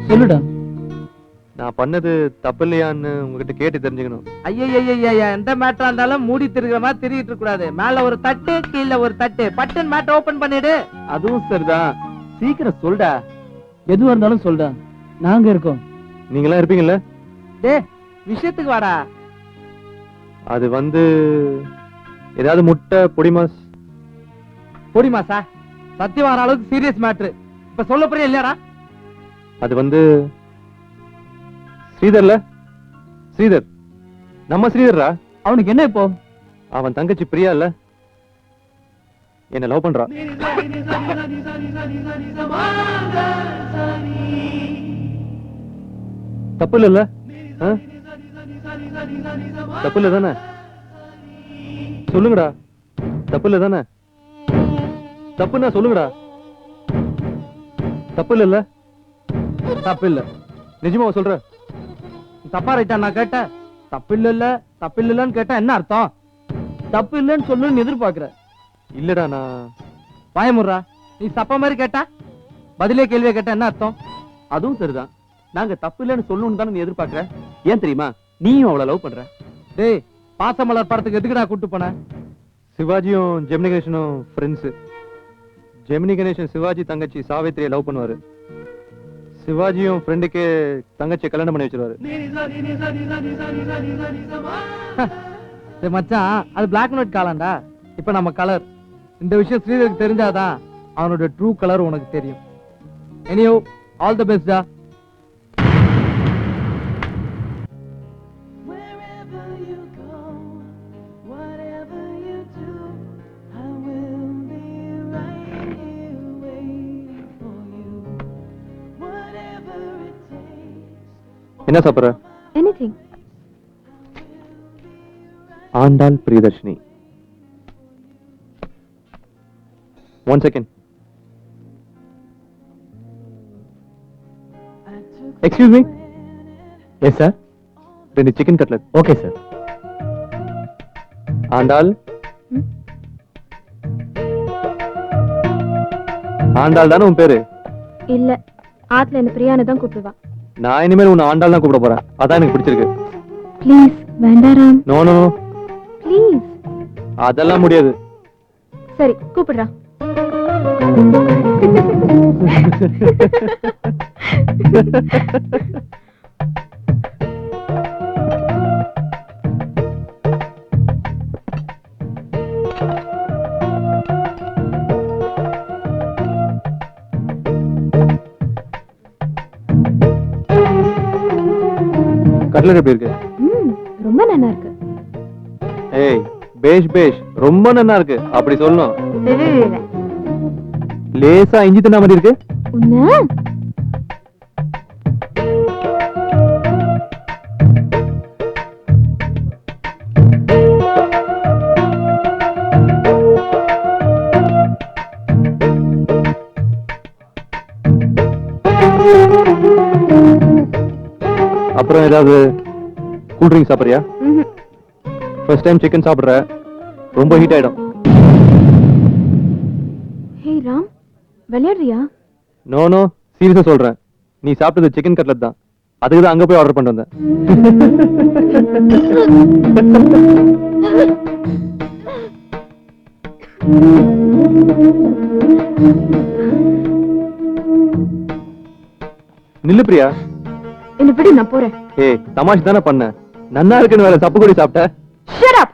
சொல்லுடா. நான் பண்ணது தப்பு இல்லையான்னு உங்ககிட்ட கேட்டு தெரிஞ்சுக்கணும். ஐயா, எந்த மேட்டரா இருந்தாலும் மூடி திருகிற மாதிரி திரிகிட்டு இருக்க கூடாது. மேல ஒரு தட்டு, கீழ ஒரு தட்டு. பட்டன் மேட்டர் ஓபன் பண்ணிடு. அதுவும் சரிதான், சீக்கிரம் சொல்டா. எதுவா இருந்தாலும் சொல்டா, நாங்க இருக்கோம். நீங்களாம் இருப்பீங்கல்ல? டேய், விஷயத்துக்கு வாடா. அது ஏதாவது முட்டை பொடிமாஸ். பொடி மாசா? சத்தியம் வர அளவுக்கு சீரியஸ் மேட்டர். இப்ப சொல்ல போறியா இல்லையாடா? அது ஸ்ரீதர்ல, ஸ்ரீதர், நம்ம ஸ்ரீதர்ரா. அவனுக்கு என்ன இப்போ? அவன் தங்கச்சி பிரியா இல்ல, என்ன லவ் பண்றா. தப்பு இல்ல? தப்பு இல்ல தானே? சொல்லுங்கடா, தப்பு இல்ல தானே? தப்புன்னா சொல்லுங்கடா. தப்பு இல்ல? தப்பு இல்ல. நிஜமா சொல்ற? தப்பா ரைட்டா நான் கேட்டேன்? தப்பு இல்லன்னு கேட்டா என்ன அர்த்தம்? தப்பு இல்லன்னு சொல்லணும்னு எதிர்பார்க்கிற? இல்லடா, நான் பயமுறா. நீ சப்ப மாதிரி கேட்டா பதிலே கேள்வியை கேட்டா என்ன அர்த்தம்? அதுவும் சரிதான். நாங்க தப்பு இல்லைன்னு சொல்லணும்னு தானே நீ எதிர்பார்க்கற. ஏன் தெரியுமா? நீயும் அவளை லவ் பண்ற. டேய், பாசமலர் படத்துக்கு எதுக்கு நான் கூட்டு போன? சிவாஜியும் ஜெமினி கணேசனும் ஃப்ரெண்ட்ஸ். ஜெமினி கணேசன் சிவாஜி தங்கச்சி சாவித்திரியை லவ் பண்ணுவாரு. சிவாஜியும் ஃப்ரெண்டுக்கு தங்கச்சியை கல்யாணம் பண்ணி வச்சிருவாரு. மச்சான், அது பிளாக் அண்ட் ஒயிட் காலம்டா. இப்ப நம்ம கலர். இந்த விஷயம் ஸ்ரீதருக்கு தெரிஞ்சாதான் அவனோட ட்ரூ கலர் உனக்கு தெரியும். எனியோ, ஆல் தி பெஸ்ட் டா. என்ன சாப்பிடுற? Anything. Andal Priyadarshini. 1 second. Excuse me. Yes sir. 2 chicken cutlet. Okay sir. Andal. Andal தானே உன் பேரு? இல்ல, ஆத்துல என்ன பிரியான்னு தான் கூப்பிடுவா. நான் இனிமேல் உன்னை ஆண்டாள் தான் கூப்பிட போறேன். அதான் எனக்கு பிடிச்சிருக்கு. ப்ளீஸ் வேண்டாராம். No no no please. அதெல்லாம் முடியாது. சரி, கூப்பிடுறா. கட்லட் எப்படி இருக்கு? ரொம்ப நல்லா இருக்கு. ஏய், பேஷ் ரொம்ப நல்லா இருக்கு அப்படி சொல்லணும். லேசா இஞ்சி தின்ன மாதிரி இருக்கு. உன்ன அப்புறம் ஏதாவது கூல் ட்ரிங்க் சாப்பிடுறியா? ம்ஹும். ஃபர்ஸ்ட் டைம் சிக்கன் சாப்பிடுற, ரொம்ப ஹீட் ஆயிடும். ஹே ராம், விளையாடுறியா? நோ நோ, சீரியஸா சொல்றேன். நீ சாப்பிட்டது சிக்கன் கட்லட் தான். அதுக்கு தான் அங்க போய் ஆர்டர் பண்ணிட்டு வந்தேன். நில்லு பிரியா. என்ன விடு, நான் போறேன். ஏய், தமாஷ் தானே பண்ண. நன்னா இருக்குன்னு வேற சப்பு கொடி சாப்பிட்ட. Shut up.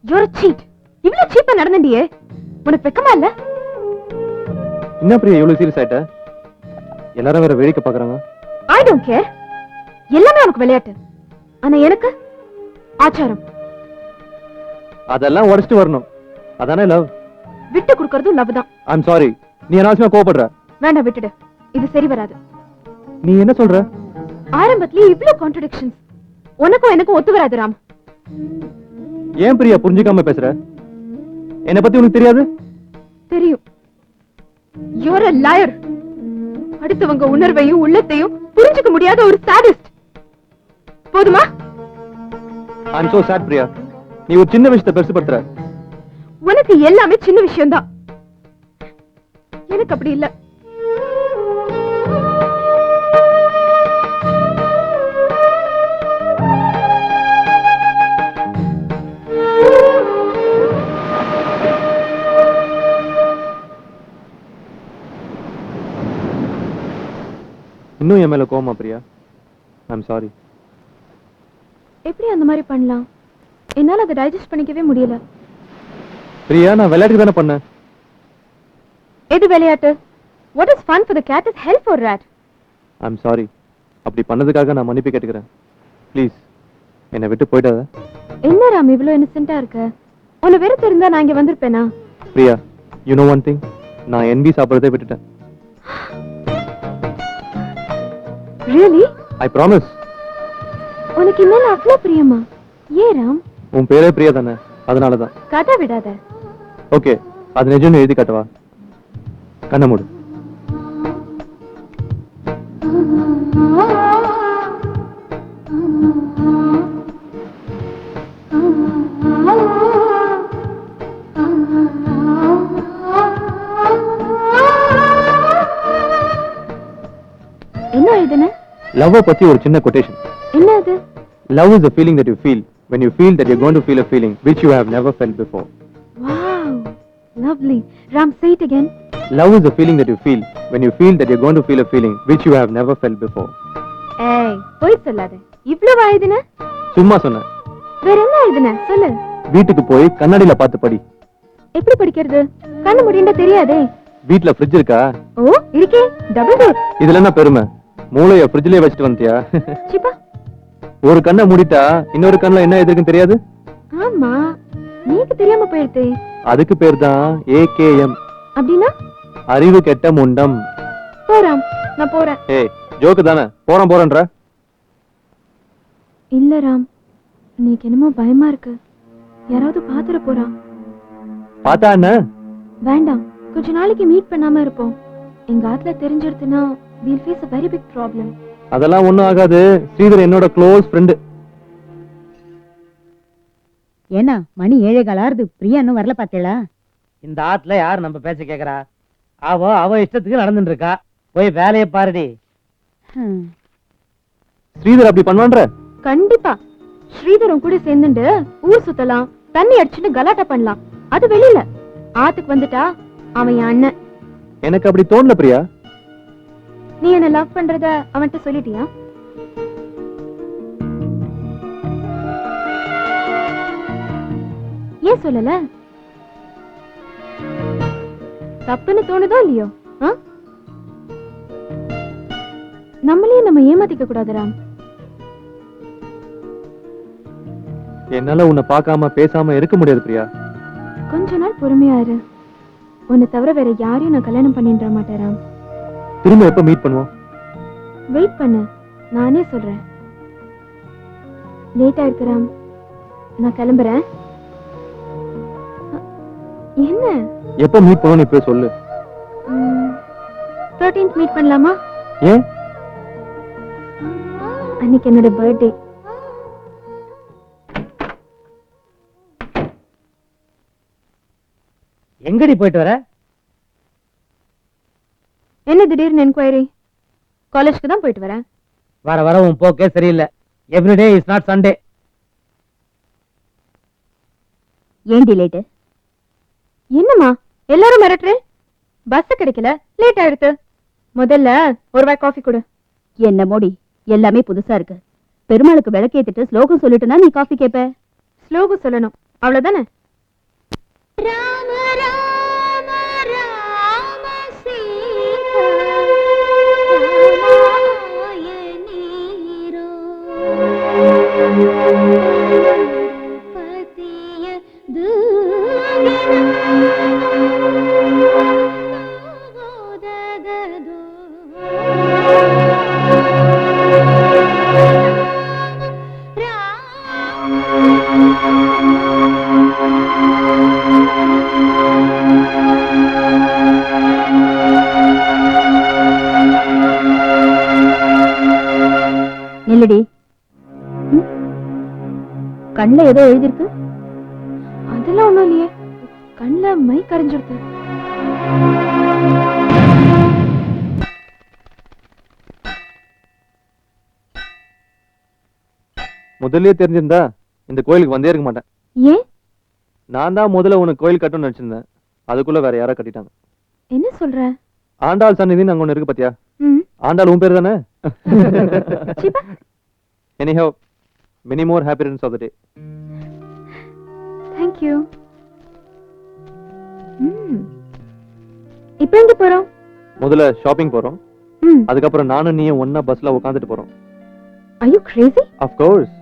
You're a cheat. இவ்ளோ சீப்பா நடந்துட்டியே. உனக்கு வெக்கமா இல்ல? என்ன பிரியா இவ்வளவு சீரியஸ் ஆயிட்ட? எல்லாரும் வேற வேடிக்கை பாக்குறாங்க. I don't care. எல்லாமே உனக்கு விளையாட்டு. ஆனா எனக்கு ஆச்சாரம். அதெல்லாம் உடைச்சிட்டு வரணும். அதானே லவ். விட்டு கொடுக்கறதும் லவ் தான். I'm sorry. நீ அனாவசியமா கோவப்படுற. வேண்டாம், விட்டுடு. இது சரி வராது. நீ என்ன சொல்ற? ஆரம்பத்திலேயே இவ்ளோ கான்ட்ரடிக்ஷன்ஸ். உனக்கும் எனக்கும் ஒத்து வராது ராம். ஏன் பிரியா புரிஞ்சுக்காம பேசுற? என்ன பத்தி உனக்கு தெரியாது? தெரியும். You're a liar. அடுத்தவங்க உணர்வையும் உள்ளத்தையும் புரிஞ்சுக்க முடியாத ஒரு சாடிஸ்ட். போதுமா? I'm so sad Priya. நீ ஒரு சின்ன விஷயத்தை பெருசுபடுத்துற. உனக்கு எல்லாமே சின்ன விஷயம் தான். எனக்கு அப்படி இல்ல. இன்னும் என் மேல கோவமா பிரியா? I'm sorry. எப்படி அந்த மாதிரி பண்ணலாம்? என்னால அதை டைஜஸ்ட் பண்ணிக்கவே முடியல. பிரியா, நான் விளையாட்டுக்கு தானே பண்ணேன். எது விளையாட்டு? What is fun for the cat is hell for rat. I'm sorry. அப்படி பண்ணதுக்காக நான் மன்னிப்பு கேட்டுக்கிறேன். ப்ளீஸ் என்னை விட்டு போயிடாத. என்ன ராம் இவ்ளோ இன்னசென்ட்டா இருக்க? உன்னை வெறுத்து இருந்தா நான் இங்க வந்திருப்பேனா? Priya, you know one thing, நான் என்பி சாப்பிடுறதே விட்டுட்டேன். Really? I promise. உனக்கு மேல அவ்வளோ பிரியமா? ஏன் ராம்? உன் பேரே பிரியா தானே, அதனால தான். கதை விடாத. ஓகே, அது நிஜம்னு எழுதி காட்டவா? கண்ணை மூடு. என்ன எழுதுன? லவ் பத்தி ஒரு சின்ன கொட்டேஷன். என்ன அது? Love is a feeling that you feel when you feel that you're going to feel a feeling which you have never felt before. Wow, lovely. Ram, say it again. Love is a feeling that you feel when you feel that you're going to feel a feeling which you have never felt before. ஏய், போய் சொல்லாத. இவ்வளவு எழுதுன? சும்மா சொன்னேன். வேற என்ன எழுதுன? சொல்லு. வீட்டுக்கு போய் கண்ணாடியில பார்த்து படி. எப்படி படிக்கிறது? கண்ணு மூடிண்டா தெரியாதே. வீட்ல ஃப்ரிட்ஜ் இருக்கா? ஓ, இருக்கே. Double door. இதுல என்ன பெருமை? மூளைய ஃப்ரிட்ஜ்லயே வச்சிட்டு வந்துட்டியா? சிப்பா. ஒரு கண்ணை மூடிட்டா இன்னொரு கண்ணுல என்ன எதிர்க்குன்னு தெரியாது? ஆமா, நீக்கு தெரியாம போயிடுதே. அதுக்கு பேர் தான் AKM. அப்படின்னா? அறிவு கெட்ட முண்டம். போறாம், நான் போறேன். ஏய், ஜோக்கு தானே, போறேன்ற. இல்ல ராம், நீக்கு என்னமோ பயமா இருக்கு. யாராவது பாத்துற போறான். பார்த்தா என்ன? வேண்டாம், கொஞ்ச நாளைக்கு மீட் பண்ணாம இருப்போம். எங்க ஆத்துல தெரிஞ்சிருச்சுன்னா we'll face a very big problem. அதெல்லாம் ஒண்ணும் ஆகாது. ஸ்ரீதர் என்னோட க்ளோஸ் ஃப்ரெண்ட். ஏன்னா மணி 7:15 பிரியா இன்னும் வரல பாத்தீங்களா? இந்த ஆத்துல யார் நம்ம பேச்ச கேக்குறா? அவ இஷ்டத்துக்கு நடந்துட்டு இருக்கா. போய் வேலையை பாருடி. ஸ்ரீதர் அப்படி பண்ணுவான்ற? கண்டிப்பா. ஸ்ரீதரும் கூட சேர்ந்துட்டு ஊர் சுத்தலாம், தண்ணி அடிச்சுட்டு கலாட்டா பண்ணலாம். அது வெளியில. ஆத்துக்கு வந்துட்டா அவன் என் அண்ணன். எனக்கு அப்படி தோணல பிரியா. நீ என்ன லவ் பண்றத அவன்கிட்ட சொல்லிட்டியா? ஏன் சொல்லல? தப்புன்னு தோணுதோ இல்லையோ? நம்மளே நம்ம ஏமாத்திக்க கூடாது ராம். என்னால உன்னை பார்க்காம பேசாம இருக்க முடியாது பிரியா. கொஞ்ச நாள் பொறுமையா இரு. உன்னை தவிர வேற யாரையும் நான் கல்யாணம் பண்ணிட மாட்டேன் ராம். திரும்ப எப்ப மீட் பண்ணுவோம்? வெயிட் பண்ணு, நானே சொல்றேன். லேட் ஆயிருக்கு ராம், நான் கிளம்புறேன். என்ன? எப்ப மீட் பண்ணுவோம் இப்ப சொல்லு. 13th மீட் பண்ணலாமா? ஏன்? அன்னைக்கு என்னோட பர்த்டே. எங்கடி போயிட்டு வர? என்ன திடீர்னு என்கொயரி? காலேஜ்க்கு தான் போயிட்டு வரேன். வர வர உன் போக்கே சரியில்லை. Everyday is not Sunday. ஏண்டி லேட்டு? என்னம்மா எல்லாரும் மிரட்டுறேன்? பஸ் கிடைக்கல, லேட் ஆயிடுத்து. முதல்ல ஒரு வாய் காஃபி கொடு. என்ன மோடி, எல்லாமே புதுசா இருக்கு. பெருமாளுக்கு விளக்கேத்திட்டு ஸ்லோகம் சொல்லிட்டு தான் நீ காஃபி கேப்ப. ஸ்லோகம் சொல்லணும், அவ்வளவுதானே? நில்லடி. கண்ணுல ஏதோ எழுதிருக்கு. அதெல்லாம் ஒண்ணும் இல்லையே, கண்ணுல மை கரைஞ்சிடுது. முதல்லயே தெரிஞ்சிருந்தா இந்த கோயிலுக்கு வந்தே இருக்க மாட்டேன். ஏன்? நான் தான் முதல்ல உனக்கு கோயில் கட்டணும்னு நினைச்சிருந்தேன். அதுக்குள்ள வேற யாரோ கட்டிட்டாங்க. என்ன சொல்ற? ஆண்டாள் சந்நிதின்னு அங்க ஒண்ணு இருக்கு பாத்தியா? ம். ஆண்டாள் உன் பேர் தானே? சீப்பா. Anyhow, many more happy returns of the day. Thank you. இப்போ எங்க போறோம்? முதல்ல ஷாப்பிங் போறோம். அதுக்கப்புறம் நானும் நீயும் ஒண்ணா பஸ்ல உட்காந்துட்டு போறோம். Are you crazy? Of course.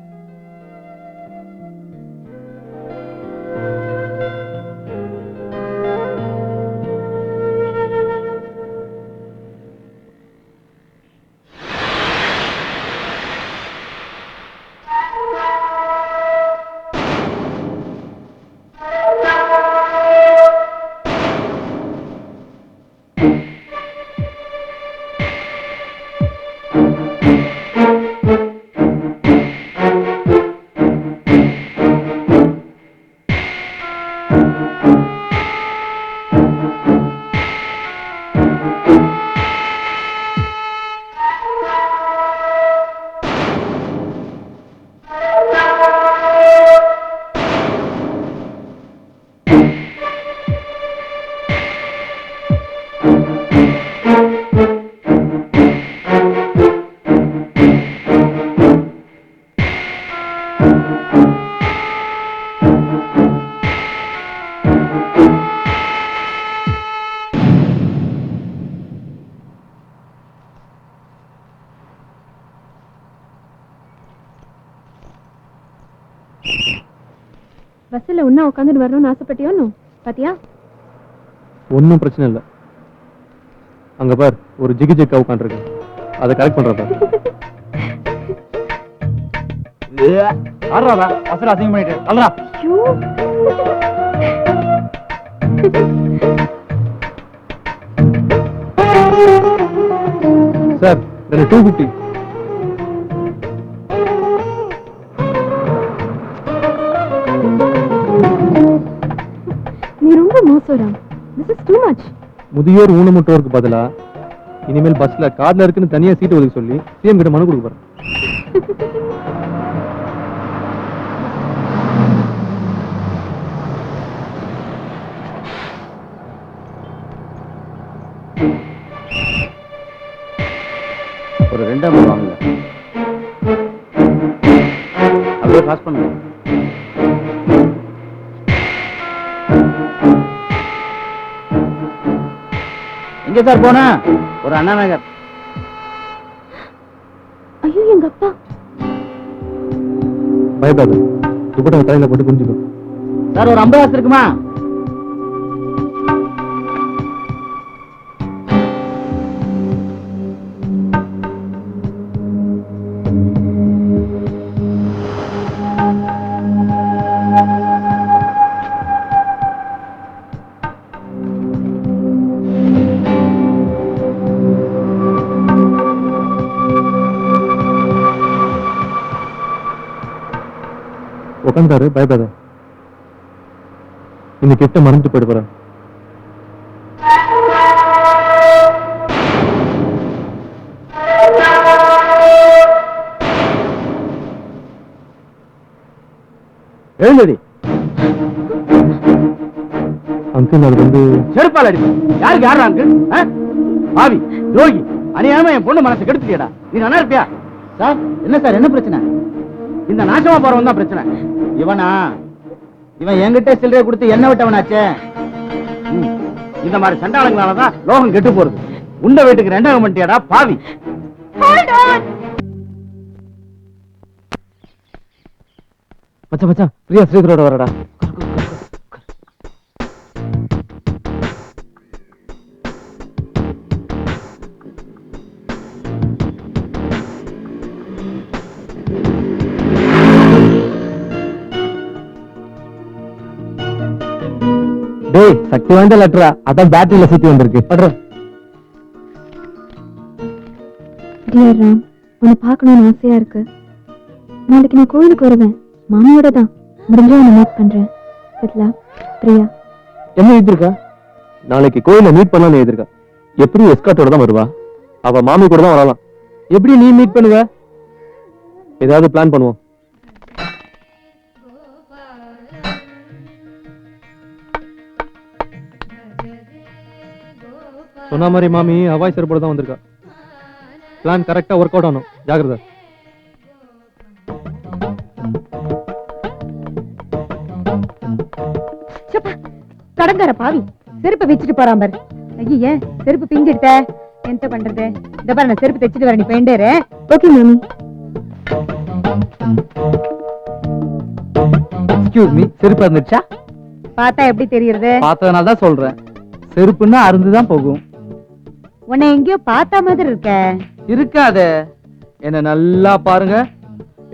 பஸ்ல ஒண்ணா உட்காந்துட்டு வரணும்னு ஆசைப்பட்டியோன்னு பாத்தியா? ஒன்னும் பிரச்சனை இல்ல. அங்க பார், ஒரு ஜிகு ஜிக்கா உட்காந்துருக்கு. அதை கரெக்ட் பண்றதா? ஆறாதா அசல அசிங்கம் பண்ணிட்டு அல்லா. சார், 250. நீ ரொம்ப மோசம். This is too much. முதியோர் ஊனமுற்றோருக்கு பதிலா இனிமேல் பஸ்ல கார்ல இருக்குன்னு தனியா சீட் ஒதுக்க சொல்லி சிஎம் கிட்ட மனு கொடுக்க போறேன். ஒரு 2 வாங்கல, அப்படியே பாஸ் பண்ணுங்க. எங்க சார் போன? ஒரு அண்ணா நகர். ஐயோ, எங்க அப்பா. பயப்படாத, துப்பட்டா தலையில போட்டு குஞ்சுக்கும். சார் ஒரு 50 காசு இருக்குமா? உட்காந்துட்டாரு, பயப்படாத. இந்த கிஃப்ட மறந்துட்டு போயிட்டு போறேன். எழுந்தடி. அங்கிள் அது வந்து செருப்பால் அடிப்பேன். யாருக்கு யாரா அங்கிள்? பாவி துரோகி, அநியாயமா என் பொண்ணு மனசு கெடுத்துட்டியடா. நீ நல்லா இருப்பியா? சார் என்ன சார், என்ன பிரச்சனை? இந்த நாசமா போறவன் தான் பிரச்சனை. இவனா? இவன் என்கிட்ட சில்லறை கொடுத்து என்ன விட்டவனாச்சே. இந்த மாதிரி சண்டாளங்களாலதான் லோகம் கெட்டு போறது. உண்ட வீட்டுக்கு ரெண்டாவது பண்ணிட்டியாடா பாவி. மச்சான் மச்சான், பிரியா ஸ்ரீதரோட வரடா. டேய், சக்தி வாய்ந்த லெட்டரா, அதான் பேட்டரியில சுத்தி வந்திருக்கு. டியர் ராம், உன்னை பார்க்கணும்னு ஆசையா இருக்கு. நாளைக்கு நான் கோயிலுக்கு வருவேன், மாமியோட தான். முடிஞ்சா உன்னை மீட் பண்றேன். With love, Priya. என்ன எழுதிருக்கா? நாளைக்கு கோயில மீட் பண்ணலாம்னு எழுதிருக்கா. எப்படி எஸ்கார்ட்டோட தான் வருவா? அவ மாமி கூட தான் வரலாம். எப்படி நீ மீட் பண்ணுவ? ஏதாவது பிளான் பண்ணுவோம். சொன்ன மாதிரி மாமி அவாய் செருப்போட தான் வந்திருக்கா. பிளான் கரெக்டா ஒர்க் அவுட் ஆகணும். ஜாகிரதை. கடங்கார பாவி, செருப்பை வச்சுட்டு போறான் பாரு. ஐயே, செருப்பு பிஞ்சிட்ட, என்ன பண்றது? இந்த பாரு, நான் செருப்பு தைச்சிட்டு வரேன், நீ போயிண்டேரு. ஓகே மாமி. எக்ஸ்கியூஸ் மீ, செருப்பு இருந்துச்சா? பார்த்தா எப்படி தெரியுது? பார்த்ததுனால தான் சொல்றேன். செருப்புன்னா அருந்துதான் போகும். உன்னை எங்கேயோ பார்த்த மாதிரி இருக்க. இருக்காதே, என்ன நல்லா பாருங்க,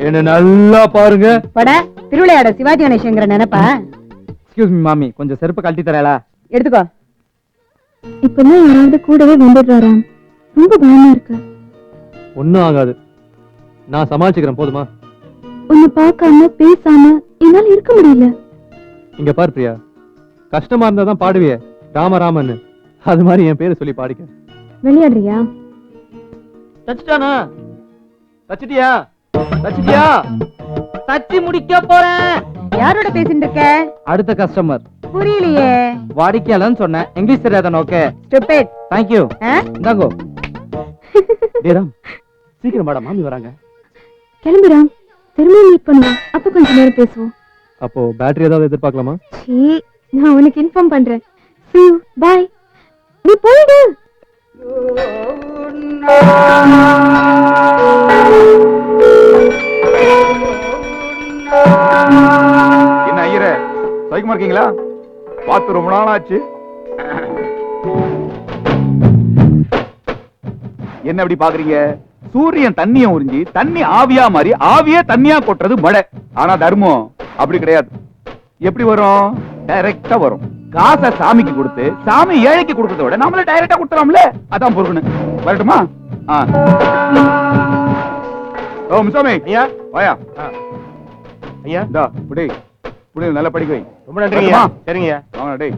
என்ன நல்லா பாருங்க. பட திருவிளையாட சிவாஜி கணேசங்கிற நினைப்பா? எக்ஸ்கியூஸ் மீ மாமி, கொஞ்சம் செருப்பு கழட்டி தரலா? எடுத்துக்கோ. இப்பெல்லாம் யாராவது கூடவே வந்துடுறாராம். ரொம்ப பயமா இருக்கு. ஒண்ணும் ஆகாது, நான் சமாளிச்சுக்கிறேன். போதுமா? உன்னை பார்க்காம பேசாம என்னால இருக்க முடியல. இங்க பாரு பிரியா, கஷ்டமா இருந்தா தான் பாடுவியே ராமராமன்னு. அது மாதிரி என் பேரை சொல்லி பாடிக்க. விளையாடுறியா? தச்சிட்டானா? தச்சிட்டியா? தச்சிட்டியா? தச்சி முடிக்க போறேன். யாரோட பேசிட்டு இருக்க? அடுத்த கஸ்டமர். புரியலையே. வாடிக்கையாளன்னு சொன்னேன், இங்கிலீஷ் தெரியாதான்? Okay, stupid. தேங்க்யூ. இந்தாங்கோ. டேய் ராம், சீக்கிரம் வாடா, மாமி வராங்க. கிளம்புறாம், திரும்ப மீட் பண்ணுவோம். அப்ப கொஞ்ச நேரம் பேசுவோம். அப்போ பேட்டரி ஏதாவது எதிர்பார்க்கலாமா? சீ, நான் உனக்கு இன்ஃபார்ம் பண்றேன். See you. Bye. நீ போயிடு. என்ன ஐயரே, சைக்கிமா இருக்கீங்களா? பார்த்து ரொம்ப நாள் ஆச்சு. என்ன எப்படி பாக்குறீங்க? சூரியன் தண்ணிய உறிஞ்சி தண்ணி ஆவியா மாறி ஆவியே தண்ணியா கொட்டுறது மழை. ஆனா தர்மம் அப்படி கிடையாது. எப்படி வரும்? டைரக்டா வரும். காசை சாமிக்கு கொடுத்து சாமி ஏழைக்கு கொடுக்கறத விட நம்மள டைரக்டா கொடுத்துறாம்ல, அதான் பொறுக்கணும். வரட்டுமா? ஓ முசாமி ஐயா, வாயா ஐயா. இந்தா புடி புடி, நல்லா படிக்க வை. ரொம்ப நன்றிங்க. சரிங்க. வாங்க டேய்.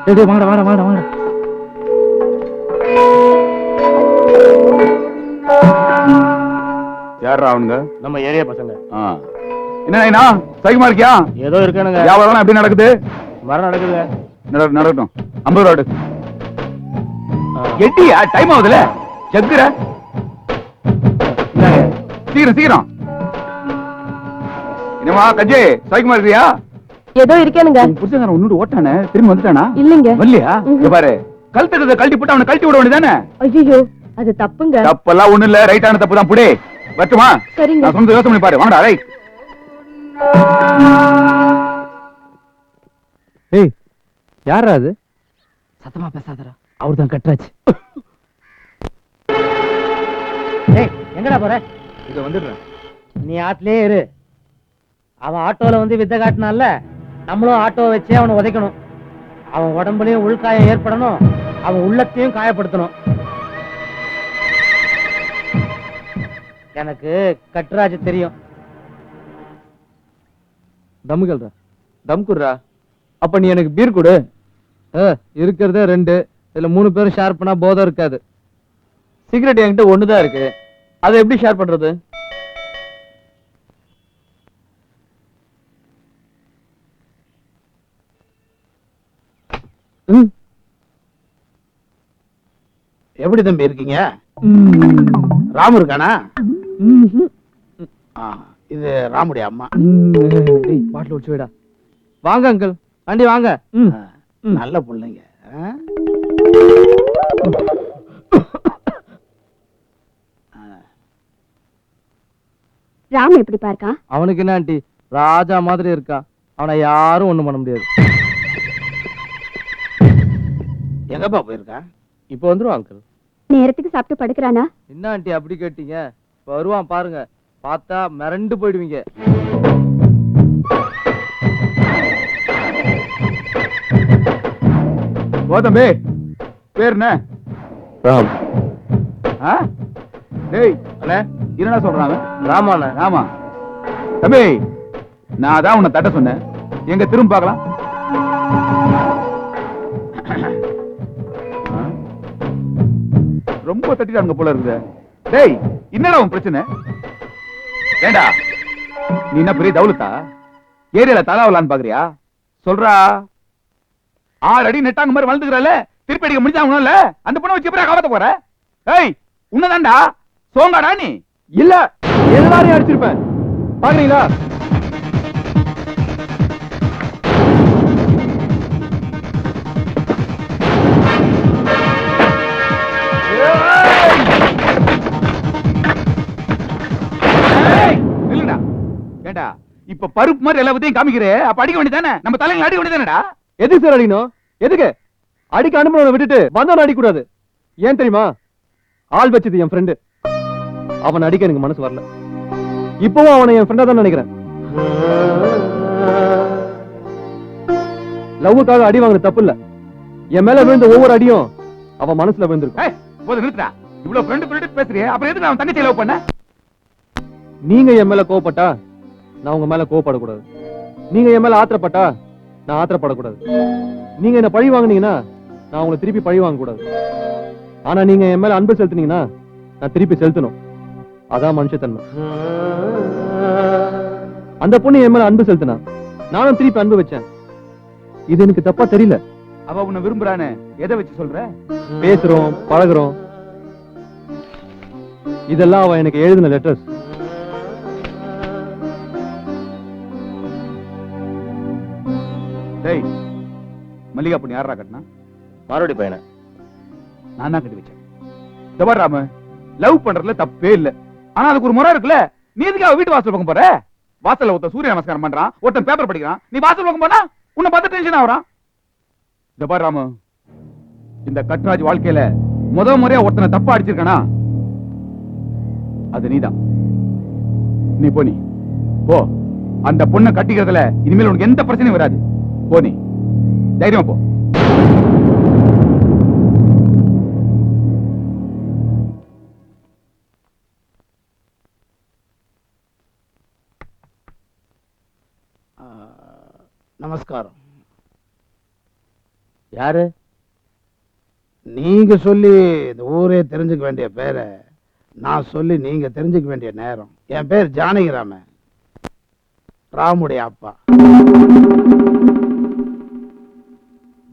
டேய் வாடா வாடா வாடா வாடா. யாரா அவனுங்க? நம்ம ஏரியா பசங்க. என்ன சைக்கிமா இருக்கியா? ஏதோ இருக்கானுங்க. வியாபாரம் எப்படி நடக்குது? மரம் நடக்குது. நடக்கட்டும். 50 ரூபா எடு. எட்டியா? டைம் ஆகுதுல, செக்குற. சீக்கிரம் சீக்கிரம். என்னமா கஜே, சைக்கிமா இருக்கியா? ஏதோ இருக்கேனுங்க. புருஷன் உன்னோட ஓட்டானே, திரும்பி வந்துட்டானா? இல்லைங்க. வரலையா? இங்க பாரு, கழுத்துறத கழட்டி போட்டு அவனை கழட்டி விட வேண்டியதானே? ஐயோ, அது தப்புங்க. தப்பெல்லாம் ஒண்ணு இல்ல, ரைட்டான தப்பு தான். புடி வரட்டுமா? சரிங்க. நான் சொன்னது யோசனை பண்ணி பாரு. வாங்கடா ரைட். ஏய், யாரா அது? சத்தமா பேசாதடா, அவர்தான் கட்டுறாச்சு. டேய் எங்கடா போற? இத வந்துடுறேன். நீ ஆட்லயே இரு. அவன் ஆட்டோல வந்து வித்த காட்டினால, நம்மளும் ஆட்டோ வச்சே அவனை உதைக்கணும். அவன் உடம்புலயும் உள்காயம் ஏற்படணும். அவன் உள்ளத்தையும் காயப்படுத்தணும். எனக்கு கட்டுராஜ் தெரியும். தம்முகள்ரா, தம் குடுறா. அப்ப நீ எனக்கு பீர் கொடு. இருக்கிறதே 2, இதுல 3 பேரும் ஷேர் பண்ணா போதம் இருக்காது. சிகரெட் என்கிட்ட ஒண்ணுதான் இருக்கு, அதை எப்படி ஷேர் பண்றது? எப்படி தம்பி இருக்கீங்க? ராமு இருக்கானா? இது ராமுடைய அம்மா. பாட்டில் ஒடிச்சு விடா. வாங்க அங்கிள், ஆண்டி வாங்க. நல்ல பிள்ளைங்க. ராம் எப்படி பார்க்கா? அவனுக்கு என்ன ஆண்டி, ராஜா மாதிரி இருக்கான். அவனை யாரும் ஒண்ணும் பண்ண முடியாது. எங்கப்பா போயிருக்கா? இப்ப வந்துருவான் அங்கிள். நேரத்துக்கு சாப்பிட்டு படுக்கிறானா? என்ன ஆண்டி அப்படி கேட்டீங்க? இப்ப வருவான் பாருங்க, பார்த்தா மிரண்டு போயிடுவீங்க. தம்பி பேர் என்ன? ராம். டேய் அண்ணே, என்னடா சொல்றாங்க? ராமாண்ணா. ராமா தம்பி, நான் அதான் உன்னை தட்ட சொன்னேன். எங்க திரும்ப பார்க்கலாம். ரொம்ப தட்டிட்டாங்க போல இருக்குது. டேய் என்னடா உன் பிரச்சனை? ஏண்டா நீ என்ன பெரிய தவுலுத்தா? ஏரியால தலாவலான்னு பாக்குறியா? சொல்றா. 6 அடி நெட்டாங்க மாதிரி வளர்ந்துக்கிறல, திருப்பி அடிக்க முடிஞ்சாங்கல்ல, அந்த பொண்ணை வச்சு எப்படியா காப்பாத்த போற? ஏய் உன்னதான்டா சோங்காடா நீ? இல்ல, எல்லாரையும் அடிச்சிருப்பேன். பாக்குறீங்களா? இல்லடா. ஏண்டா இப்ப பருப்பு மாதிரி எல்லாத்தையும் காமிக்கிறே, அப்ப அடிக்க வேண்டியதானே? நம்ம தலையில அடிக்க வேண்டியதானடா? எதுக்கு சார் அடிக்கணும்? எதுக்கு அடிக்க அனுப்புறவனை விட்டுட்டு வந்தவனை அடிக்க கூடாது? ஏன் தெரியுமா? ஆள் வச்சது என் ஃப்ரெண்டு. அவன் அடிக்க எனக்கு மனசு வரல. இப்பவும் அவனை என் ஃப்ரெண்டா தான் நினைக்கிறேன். லவ்வுக்காக அடி வாங்குறது தப்பு இல்ல. என் மேல விழுந்த ஒவ்வொரு அடியும் அவன் மனசுல விழுந்திருக்கும். போது நிறுத்துடா. இவ்வளவு ஃப்ரெண்ட் பேசுறியே, அப்புறம் எதுக்கு அவன் தங்கச்சி லவ் பண்ண? நீங்க என் மேல கோவப்பட்டா நான் உங்க மேல கோவப்படக்கூடாது. நீங்க என் மேல ஆத்திரப்பட்டா நான் ஆத்திரப்படக்கூடாது. நீங்க என்ன பழி வாங்குனீங்கன்னா நான் உங்களை திருப்பி பழி வாங்க கூடாது. ஆனா நீங்க என் மேல அன்பு செலுத்துனீங்கன்னா நான் திருப்பி செலுத்தணும். அதான் மனுஷத்தன்மை. அந்த பொண்ணு என் மேல அன்பு செலுத்தினா நானும் திருப்பி அன்பு வச்சேன். இது எனக்கு தப்பா தெரியல. அவ உன்னை விரும்புறானே, எதை வச்சு சொல்ற? பேசுறோம், பழகுறோம், இதெல்லாம் அவ எனக்கு எழுதின லெட்டர்ஸ். டேய் மல்லிகா பொண்ணு யாரா கட்டினா? மாரோடி பையனை நான் தான் கட்டி வச்சேன். ஜவர் ராம, லவ் பண்றதுல தப்பே இல்ல. ஆனா அதுக்கு ஒரு முறை இருக்குல்ல. நீ எதுக்கு அவ வீட்டு வாசல் பக்கம் போற? வாசல்ல ஒருத்தன் சூரிய நமஸ்காரம் பண்றான், ஒருத்தன் பேப்பர் படிக்கிறான். நீ வாசல் பக்கம் போனா உன்னை பார்த்து டென்ஷன் ஆகுறான். ஜவர் ராம, இந்த கட்ராஜ் வாழ்க்கையில முறையா ஒருத்தனை தப்பா அடிச்சிருக்கானா அது நீதான். நீ போ, நீ போ. அந்த பொண்ணை கட்டிக்கிறதுல இனிமேல் உனக்கு எந்த பிரச்சனையும் வராது. போ, நீ தைரியமா போ. நமஸ்காரம். யாரு? நீங்க சொல்லி இந்த ஊரே தெரிஞ்சுக்க வேண்டிய பேரை நான் சொல்லி நீங்க தெரிஞ்சுக்க வேண்டிய நேரம். என் பேர் ஜானகிராமன், ராமுடைய அப்பா.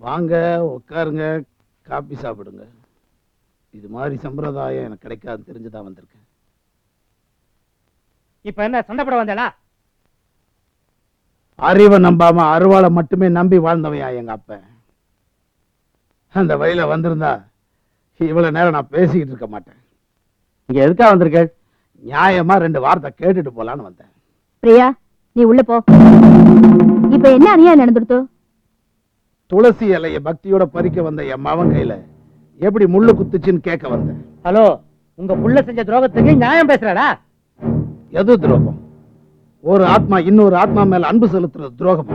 வாங்க உட்காருங்க, காபி சாப்பிடுங்க. இது மாதிரி சம்பிரதாயம் எனக்கு கிடைக்காது தெரிஞ்சுதான் வந்திருக்கேன். இப்ப என்ன சண்டை போட வந்தா? அறிவை நம்பாம அருவாளை மட்டுமே நம்பி வாழ்ந்தவையா எங்க அப்பன். அந்த வழியில வந்திருந்தா இவ்வளவு நேரம் நான் பேசிக்கிட்டு இருக்க மாட்டேன். இங்க எதுக்கா வந்திருக்க? நியாயமா 2 வார்த்தை கேட்டுட்டு போலான்னு வந்தேன். பிரியா, நீ உள்ள போ. இப்ப என்ன அநியாயம் நடந்துடுத்து? துளசி இலைய பக்தியோட பறிக்க வந்த என் மவன் கையில எப்படி முள்ளு குத்துச்சுன்னு கேட்க வந்தேன். ஹலோ, உங்க புள்ள செஞ்ச துரோகத்துக்கு நியாயம் பேசுறாடா? எது துரோகம்? ஒரு ஆத்மா இன்னொரு ஆத்மா மேல அன்பு செலுத்துறது துரோகம்.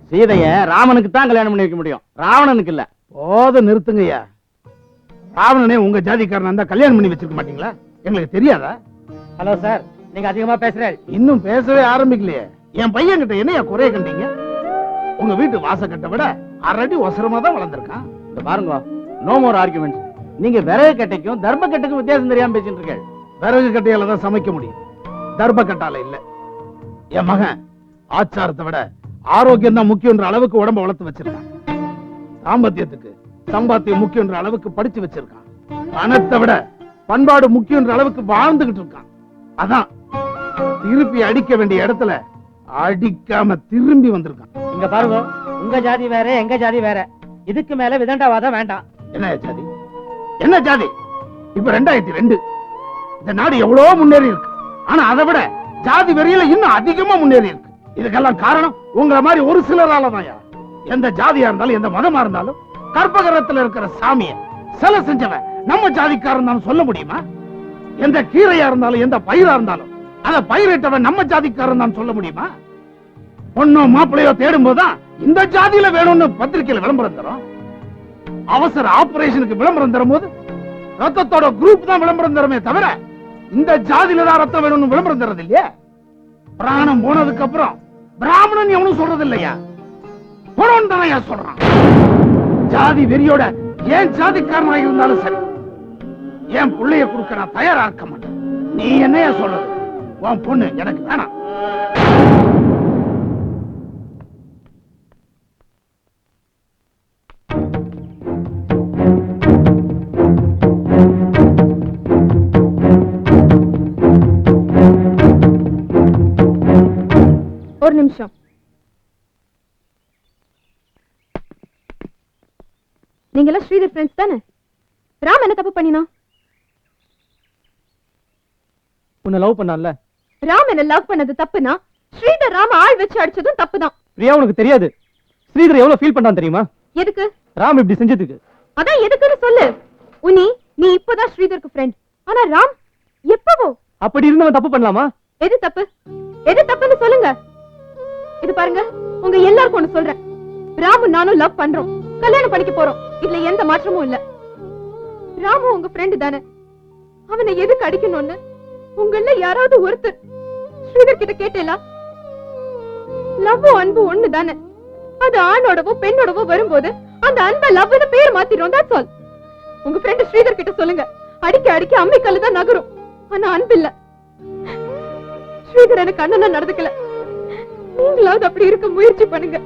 சீதைய ராமனுக்கு தான் கல்யாணம் பண்ணி வைக்க முடியும், ராவணனுக்கு இல்ல. போத நிறுத்துங்கய்யா. ராவணனே உங்க ஜாதிக்காரனா இருந்தா கல்யாணம் பண்ணி வச்சிருக்க மாட்டீங்களா? எங்களுக்கு தெரியாதா? ஹலோ சார், நீங்க அதிகமா பேசுறேன். இன்னும் பேசவே ஆரம்பிக்கலையே. என் பையன் கிட்ட என்னையா குறைய கண்டீங்க? உங்க வீட்டு வாசக்கட்டை விட 1.5 அடி ஒசரமா தான் வளர்ந்திருக்கான். இந்த பாருங்க, நோ மோர் ஆர்குமெண்ட்ஸ். நீங்க விறகு கட்டைக்கும் தர்ம கட்டைக்கும் வித்தியாசம் தெரியாம பேசிட்டு இருக்கீங்க. விறகு கட்டையால தான் சமைக்க முடியும், தர்ப கட்டால இல்ல. என் மகன் ஆச்சாரத்தை விட ஆரோக்கியம் தான் முக்கியன்ற அளவுக்கு உடம்ப வளர்த்து வச்சிருக்கான். தாம்பத்தியத்துக்கு சம்பாத்தியம் முக்கியன்ற அளவுக்கு படிச்சு வச்சிருக்கான். பணத்தை விட பண்பாடு முக்கியன்ற அளவுக்கு வாழ்ந்துகிட்டு இருக்கான். அதான் திருப்பி அடிக்க வேண்டிய இடத்துல அடிக்காம திரும்பி வந்திருக்கான். இங்க பாருங்க, உங்க ஜாதி வேற, எங்க ஜாதி வேற. இதுக்கு மேல விதண்டாவாதம் வேண்டாம். என்ன ஜாதி? என்ன ஜாதி? இப்ப 2002 இந்த நாடு எவ்வளவோ முன்னேறி இருக்கு. ஆனா அதை விட ஜாதி வெறியில இன்னும் அதிகமா முன்னேறி இருக்கு. இதுக்கெல்லாம் காரணம் உங்களை மாதிரி ஒரு சிலரால தான். எந்த ஜாதியா இருந்தாலும் எந்த மதமா இருந்தாலும் கற்பகரத்துல இருக்கிற சாமிய சிலை செஞ்சவன் நம்ம ஜாதிக்காரன் தான் சொல்ல முடியுமா? எந்த கீரையா இருந்தாலும் எந்த பயிரா இருந்தாலும் அதை பயிரிட்டவன் நம்ம ஜாதிக்காரன் தான் சொல்ல முடியுமா? பொண்ணோ மாப்பிள்ளையோ தேடும் போதுதான் இந்த ஜாதியில வேணும்னு பத்திரிகையில விளம்பரம் தரும். அவசர ஆபரேஷனுக்கு விளம்பரம் தரும் போது ரத்தத்தோட குரூப் தான் விளம்பரம் தருமே தவிர இந்த ஜாதியில தான் ரத்தம் வேணும்னு விளம்பரம் தரது இல்லையா? பிராணம் போனதுக்கு அப்புறம் பிராமணன் எவனும் சொல்றது இல்லையா? பொணம் தானையா சொல்றான். ஜாதி வெறியோட ஏன் ஜாதிக்காரனாக இருந்தாலும் சரி, என் பிள்ளைய கொடுக்க நான் தயாரா இருக்க மாட்டேன். நீ என்னையா சொல்றது? உன் பொண்ணு எனக்கு வேணாம். ஒரு நிமிஷம். நீங்களா ஸ்ரீதர் ஃப்ரெண்ட்ஸ் தானே? ராம் என்ன தப்பு பண்ணினா? உன்னை லவ் பண்ணான்ல. ராம் என்ன லவ் பண்ணது தப்புனா ஸ்ரீதர் ராம ஆள் வச்சு அடிச்சதும் தப்புதான். பிரியா, உனக்கு தெரியாது ஸ்ரீதர் எவ்வளவு ஃபீல் பண்ணான் தெரியுமா? எதுக்கு ராம் இப்படி செஞ்சதுக்கு. அதான் எதுக்குன்னு சொல்லு. உனி நீ இப்பதான் ஸ்ரீதருக்கு ஃப்ரெண்ட், ஆனா ராம் எப்பவோ. அப்படி இருந்தவன் தப்பு பண்ணலாமா? எது தப்பு? எது தப்புன்னு சொல்லுங்க. இது பாருங்க, உங்க எல்லாருக்கும் ஒண்ணு சொல்றேன். ராமும் நானும் லவ் பண்றோம், கல்யாணம் பண்ணிக்க போறோம். இதுல எந்த மாற்றமும் இல்ல. ராமு உங்க ஃப்ரெண்ட் தானே, அவனை எதுக்கு அடிக்கணும்னு உங்கள யாராவது ஒருத்தர் ஸ்ரீதர் கிட்ட கேட்டேலா? லவ் அன்பு ஒண்ணு தானே. அது ஆணோடவோ பெண்ணோடவோ வரும்போது அந்த அன்பை லவ்னு பேர் மாத்திரும். That's all. உங்க ஃப்ரெண்ட் ஸ்ரீதர் கிட்ட சொல்லுங்க. அடிக்க அடிக்க அம்மிக்கல்லு தான் நகரும், ஆனா அன்பு இல்ல. ஸ்ரீதர் எனக்கு அண்ணனா நடந்துக்கல, நீங்களாவது அப்படி இருக்க முயற்சி பண்ணுங்க.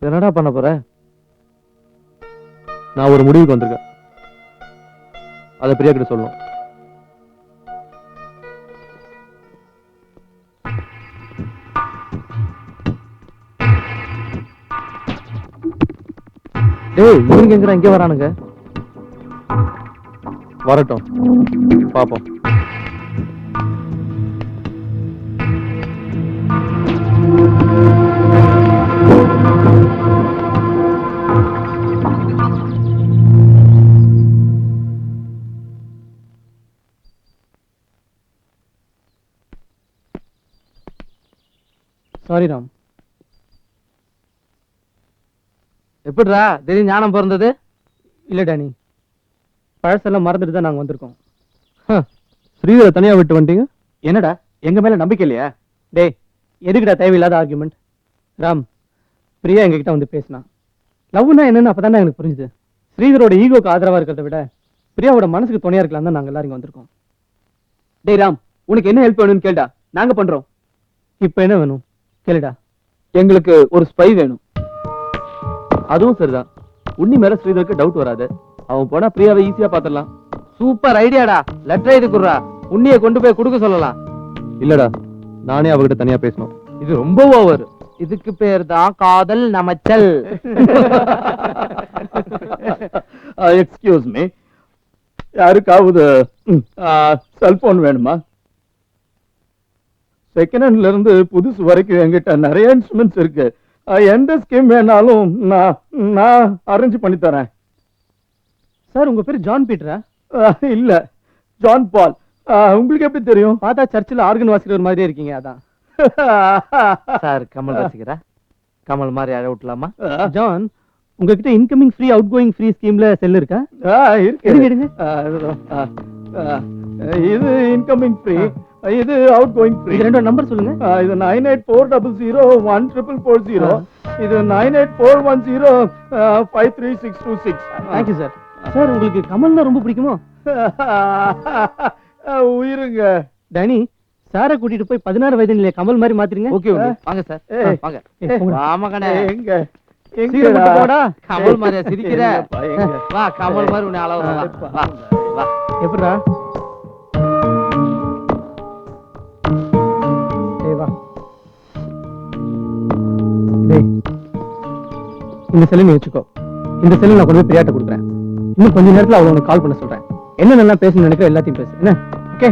என்னடா பண்ண போற? நான் ஒரு முடிவுக்கு வந்திருக்கேன். அதை பிரியா கிட்ட சொல்லணும். டேய், இவங்க எங்கடா இங்க வரானுங்க? வரட்டும், பாப்போம். சாரி ராம். எப்படிடா திடீர் ஞானம் பிறந்தது? இல்ல டானி, பழசெல்லாம் மறந்துட்டு தான் நாங்க வந்திருக்கோம். ஸ்ரீதரை தனியா விட்டு வந்துட்டீங்க? என்னடா, எங்க மேல நம்பிக்கை இல்லையா? டேய், எதுக்குடா தேவையில்லாத ஆர்குமெண்ட்? ராம், பிரியா எங்ககிட்ட வந்து பேசினா. லவ்னா என்னன்னு அப்பதானே எனக்கு புரிஞ்சுது. ஸ்ரீதரோட ஈகோக்கு ஆதரவா இருக்கிறத விட பிரியாவோட மனசுக்கு துணையா இருக்கலாம் தான் நாங்க எல்லாரும் இங்க வந்திருக்கோம். டேய் ராம், உனக்கு என்ன ஹெல்ப் வேணும்னு கேட்டா நாங்க பண்றோம். இப்ப என்ன வேணும் கேளுடா. எங்களுக்கு ஒரு ஸ்பை வேணும். அதுவும் சரிதான், உன்னி மேல ஸ்ரீதருக்கு டவுட் வராது. அவன் போனா பிரியாவை ஈஸியா பாத்திரலாம். சூப்பர் ஐடியாடா. லெட்டர் எழுதி குடுறா, உன்னிய கொண்டு போய் கொடுக்க சொல்லலாம். இல்லடா, நானே அவகிட்ட தனியா பேசணும். இது ரொம்ப ஓவர். இதுக்கு பேர் தான் காதல் நமச்சல். எக்ஸ்கியூஸ் மீ, யாருக்காவது செல்போன் வேணுமா? செகண்ட் ஹேண்ட்ல இருந்து புதுசு வரைக்கும் என்கிட்ட நிறைய இன்ஸ்ட்ருமெண்ட்ஸ் இருக்கு. எந்த ஸ்கீம் வேணாலும் நான் அரேஞ்ச் பண்ணி தரேன். சார், உங்க பேர் ஜான் பீட்டரா? இல்ல, ஜான் பால். உங்களுக்கு எப்படி தெரியும்? பார்த்தா சர்ச்சில் ஆர்கன் வாசிக்கிற மாதிரியே இருக்கீங்க. அதான். சார் கமல் ரசிகரா? கமல் மாதிரி அழ விட்டலாமா? ஜான், உங்ககிட்ட incoming free outgoing free ஸ்கீம்ல செல் இருக்கா? எடுங்க எடுங்க. இது இன்கமிங் ஃப்ரீ, இது அவுட் கோயிங் ஃப்ரீ. இது ரெண்டோட நம்பர் சொல்லுங்க. இது 9840014440. இது 9841053626. Thank you sir. சார், உங்களுக்கு கமல்னா ரொம்ப பிடிக்குமோ? உயிருங்க. டேனி, சாரை கூட்டிட்டு போய் 16 வயது நிலைய கமல் மாதிரி மாத்திருங்க. ஓகே வாங்க சார், வாங்க. ஆமா கண்ணே, எங்க சீக்கிரம் விட்டு போடா. கமல் மாதிரியா சிரிக்கிற? வா, கமல் மாதிரி உன்னை அளவு வா வா. எப்படிடா? வா. டேய், இந்த செல்லை நீ வச்சுக்கோ. இந்த செல்லை நான் கொண்டு போய் பிரியாட்ட கொடுக்குறேன். இன்னும் கொஞ்ச நேரத்துல அவளை உனக்கு கால் பண்ண சொல்றேன். என்ன நல்லா பேசணும்னு நினைக்கிற எல்லாத்தையும் பேசு. என்ன? ஓகே.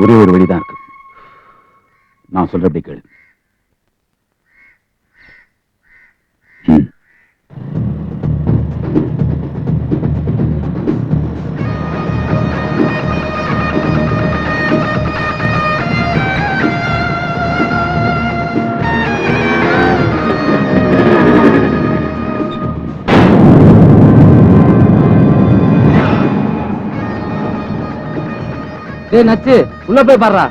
ஒரே ஒரு வழிதான் இருக்கு. நான் சொல்றபடி கேளு. டேய் நச்சு, உள்ள போய் பாருடா.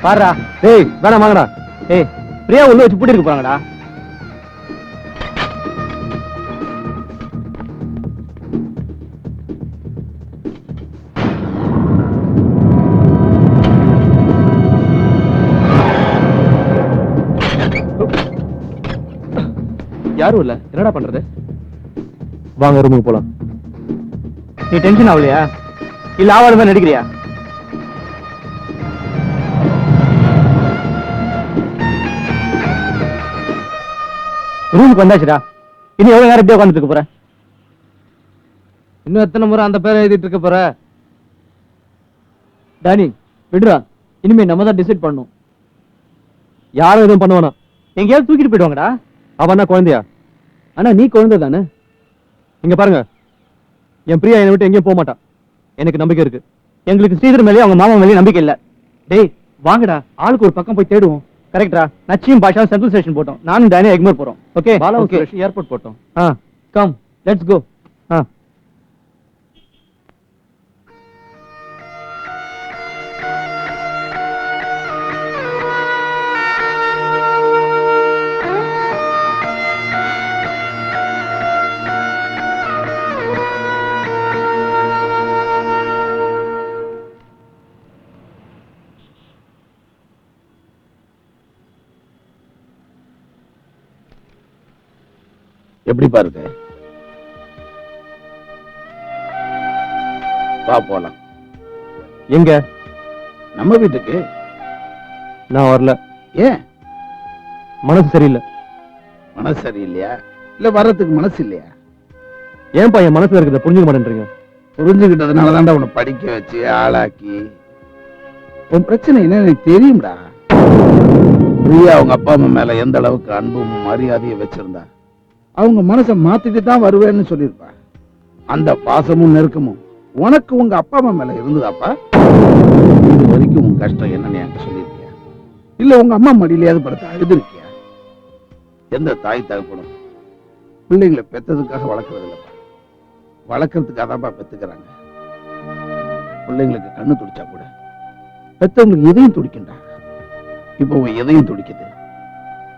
பாருடா. டேய், வேணாம் வாங்கடா. ஏய், பிரியா உள்ள வச்சு பூட்டி இருக்கு போறாங்கடா. யாரும் இல்ல, என்னடா பண்றது? வாங்க ரூமுக்கு போலாம். நீ டென்ஷன் ஆகலையா? இல்ல ஆவாத மாதிரி நடிக்கிறியா? ரூமுக்கு வந்தாச்சுடா. இனி எவ்வளவு நேரம் இப்படியே உட்காந்துட்டு இருக்க போற? இன்னும் எத்தனை முறை அந்த பேரை எழுதிட்டு இருக்க போற? டானி, விடுறா. இனிமே நம்ம தான் டிசைட் பண்ணணும். யாரும் எதுவும் பண்ணுவானா? எங்கேயாவது தூக்கிட்டு போயிடுவாங்கடா. அவனா குழந்தையா? ஆனா நீ குழந்தை தானே. இங்க பாருங்க, என் பிரியா என்னை விட்டு எங்கேயும் போக மாட்டான். எனக்கு நம்பிக்கை இருக்கு. எங்களுக்கு ஸ்ரீதர் மேலேயும் அவங்க மாமா மேலேயும் நம்பிக்கை இல்ல. டேய் வாங்கடா, ஆளுக்கு ஒரு பக்கம் போய் தேடுவோம். கரெக்டா? நச்சியும் பாஷா சென்ட்ரல் ஸ்டேஷன் போட்டோம். நானும் டானி எக்மோர் போறோம். ஓகே? பாலா ஓகே. ஏர்போர்ட் போட்டோம். Come, let's go. எப்படி பாருங்க? வா போலாம். எங்க? நம்ம வீட்டுக்கு. நான் வரல. ஏன்? மனசு சரியில்லை. மனசு சரியில்லையா? இல்ல வர்றதுக்கு மனசு இல்லையா? ஏன்பா என் மனசுல இருக்கிறத புரிஞ்சுக்க மாட்டேன்றீங்க? புரிஞ்சுக்கிட்டதுனால தான்டா உன்னை படிக்க வச்சு ஆளாக்கி. உன் பிரச்சனை என்ன எனக்கு தெரியும்டா. பிரியா அவங்க அப்பா அம்மா மேல எந்த அளவுக்கு அன்பும் மரியாதையும் வச்சிருந்தா அவங்க மனசை மாத்திட்டு தான் வருவேன்னு சொல்லியிருப்பா. அந்த பாசமும் நெருக்கமும் உனக்கு உங்க அப்பா அம்மா மேல இருந்ததாப்பா? இது வரைக்கும் உன் கஷ்டம் என்னன்னு எனக்கு சொல்லியிருக்கியா? இல்ல உங்க அம்மா மடியிலேயாவது படுத்து அழுதுருக்கியா? எந்த தாய் தகப்பனும் பிள்ளைங்களை பெத்ததுக்காக வளர்க்கறது இல்லப்பா, வளர்க்கறதுக்காக தான்ப்பா பெத்துக்கிறாங்க. பிள்ளைங்களுக்கு கண்ணு துடிச்சா கூட பெத்தவங்களுக்கு எதையும் துடிக்கண்டா. இப்போ உன் எதையும் துடிக்குது.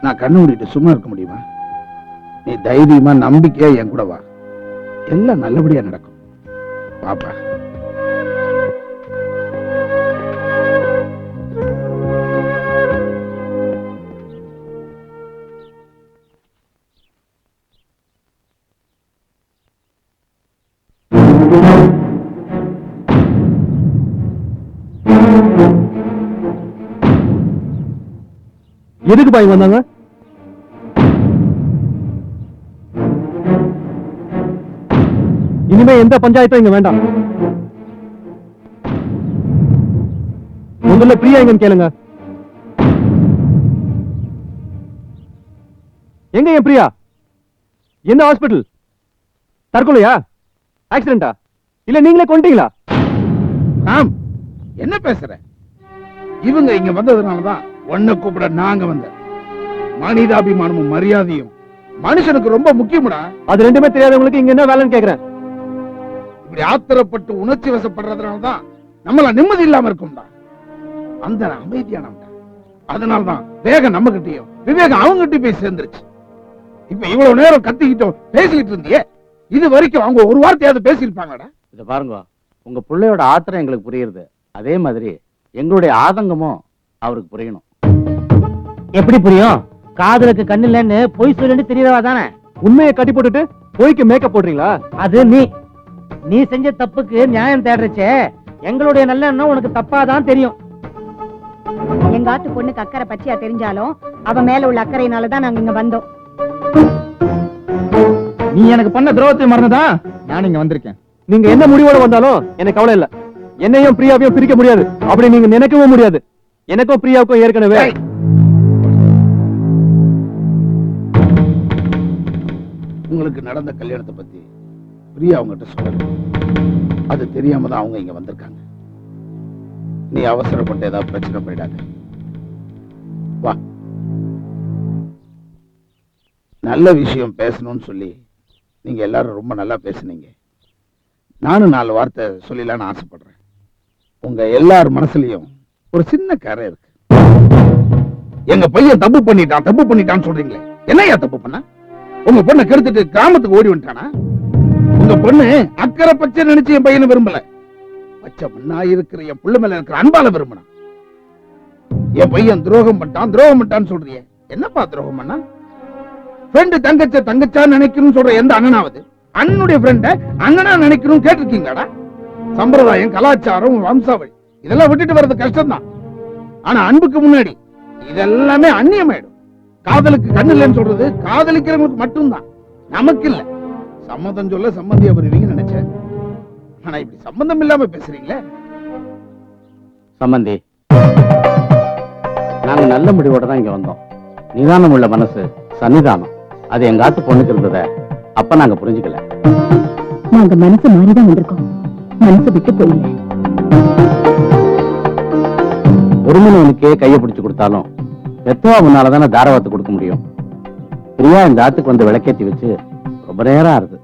நான் கண்ணு மூடிட்டு சும்மா இருக்க முடியுமா? நீ தைரியமா நம்பிக்கையா என் கூட வா. எல்லாம் நல்லபடியா நடக்கும். பாப்பா. எதுக்கு பாய் வந்தாங்க? இனிமே எந்த பஞ்சாயத்தும் இங்க வேண்டாம். முதல்ல பிரியா எங்கன்னு கேளுங்க. எங்க என் பிரியா? என்ன ஹாஸ்பிடல்? தற்கொலையா? ஆக்சிடென்டா? இல்ல நீங்களே கொண்டீங்களா? ராம், என்ன பேசுற? இவங்க இங்க வந்ததுனாலதான் உன்னை கூப்பிட நாங்க வந்த. மனிதாபிமானமும் மரியாதையும் மனுஷனுக்கு ரொம்ப முக்கியம்டா. அது ரெண்டுமே தெரியாதவங்களுக்கு இங்க என்ன வேலைன்னு கேக்குறேன். இப்படி ஆத்திரப்பட்டு உணர்ச்சி வசப்படுறதுனாலதான் நம்மள நிம்மதி இல்லாம இருக்கும்டா. அந்த அமைதியானவன்டா. அதனாலதான் வேகம் நம்ம கிட்டயும் விவேகம் அவங்க கிட்டயும் போய் சேர்ந்துருச்சு. இப்ப இவ்வளவு நேரம் கத்திக்கிட்டோம் பேசிக்கிட்டு இருந்தியே, இது வரைக்கும் அவங்க ஒரு வார்த்தையாவது பேசியிருப்பாங்கடா. இத பாருங்க, உங்க பிள்ளையோட ஆத்திரம் எங்களுக்கு புரியுது. அதே மாதிரி எங்களுடைய ஆதங்கமும் அவருக்கு புரியணும். எப்படி புரியும்? காதலுக்கு கண்ணு இல்லைன்னு பொய் சொல்லிட்டு தெரியறவா தானே. உண்மையை கட்டி போட்டுட்டு பொய்க்கு மேக்கப் போடுறீங்களா? அது நீ செஞ்ச தப்புக்கு நியாயம் தேடுறச்சே. எங்களுடைய நல்ல எண்ணம் உனக்கு தப்பாதான் தெரியும். எங்க ஆத்து பொண்ணுக்கு அக்கறை பச்சையா தெரிஞ்சாலும் அவ மேல உள்ள அக்கறையினாலதான் நாங்க இங்க வந்தோம். நீ எனக்கு பண்ண துரோகத்தை மறந்துதான் நான் இங்க வந்திருக்கேன். நீங்க என்ன முடிவோட வந்தாலும் எனக்கு கவலை இல்ல. என்னையும் பிரியாவையும் பிரிக்க முடியாது. அப்படி நீங்க நினைக்கவும் முடியாது. எனக்கும் பிரியாவுக்கும் ஏற்கனவே ஏய், உங்களுக்கு நடந்த கல்யாணத்தை பத்தி பிரியா அவங்ககிட்ட சொல்லல. அது தெரியாம தான் அவங்க இங்க வந்திருக்காங்க. நீ அவசரப்பட்டு ஏதாவது பிரச்சனை பண்ணிடாத. வா, நல்ல விஷயம் பேசணும்னு சொல்லி நீங்க எல்லாரும் ரொம்ப நல்லா பேசுனீங்க. நானும் 4 வார்த்தை சொல்லலான்னு ஆசைப்படுறேன். உங்க எல்லார் மனசுலயும் ஒரு சின்ன கரை இருக்கு. எங்க பையன் தப்பு பண்ணிட்டான்னு சொல்றீங்களே, என்னையா தப்பு பண்ணா? உங்க பொண்ணை கெடுத்துட்டு கிராமத்துக்கு ஓடி வந்துட்டானா? உங்க பொண்ணு அக்கறை பச்சை நினைச்சு என் பையனை விரும்பல. பச்சை மண்ணா இருக்கிற என் புள்ள மேல இருக்கிற அன்பால விரும்பினா. என் பையன் துரோகம் பண்ணிட்டான்னு சொல்றிய, என்னப்பா துரோகம் பண்ணா? ஃப்ரெண்டு தங்கச்சா நினைக்கணும்னு சொல்ற எந்த அண்ணனாவது அண்ணனுடைய ஃப்ரெண்ட அண்ணனா நினைக்கணும் கேட்டிருக்கீங்களாடா? சம்பிரதாயம், கலாச்சாரம், வம்சாவளி இதெல்லாம் விட்டுட்டு வர்றது கஷ்டம் தான். ஆனா அன்புக்கு முன்னாடி இதெல்லாமே அந்நியமாயிடும். காதலுக்கு கண்ணு இல்லைன்னு சொல்றது காதலிக்கிறவங்களுக்கு மட்டும்தான், நமக்கு இல்ல. சம்மதம் சொல்ல சம்மந்தியா வருவீங்கன்னு நினைச்சேன். ஆனா இப்படி சம்பந்தம் இல்லாம பேசுறீங்களே. சம்பந்தி, நாங்க நல்ல முடிவோட தான் இங்க வந்தோம். நிதானம் உள்ள மனசு சன்னிதானம், அது எங்க ஆத்து பொண்ணுக்கு இருந்தத அப்ப நாங்க புரிஞ்சுக்கல. நாங்க மனசு மாறிதான் வந்திருக்கோம், மனசு விட்டு போயில. ஒருமனவனுக்கே கையை பிடிச்சு கொடுத்தாலும் பெத்தவா முன்னாலதானே தாரவாத்து கொடுக்க முடியும். பிரியா இந்த ஆத்துக்கு வந்து விளக்கேத்தி வச்சு ரொம்ப நேரம் ஆறுது.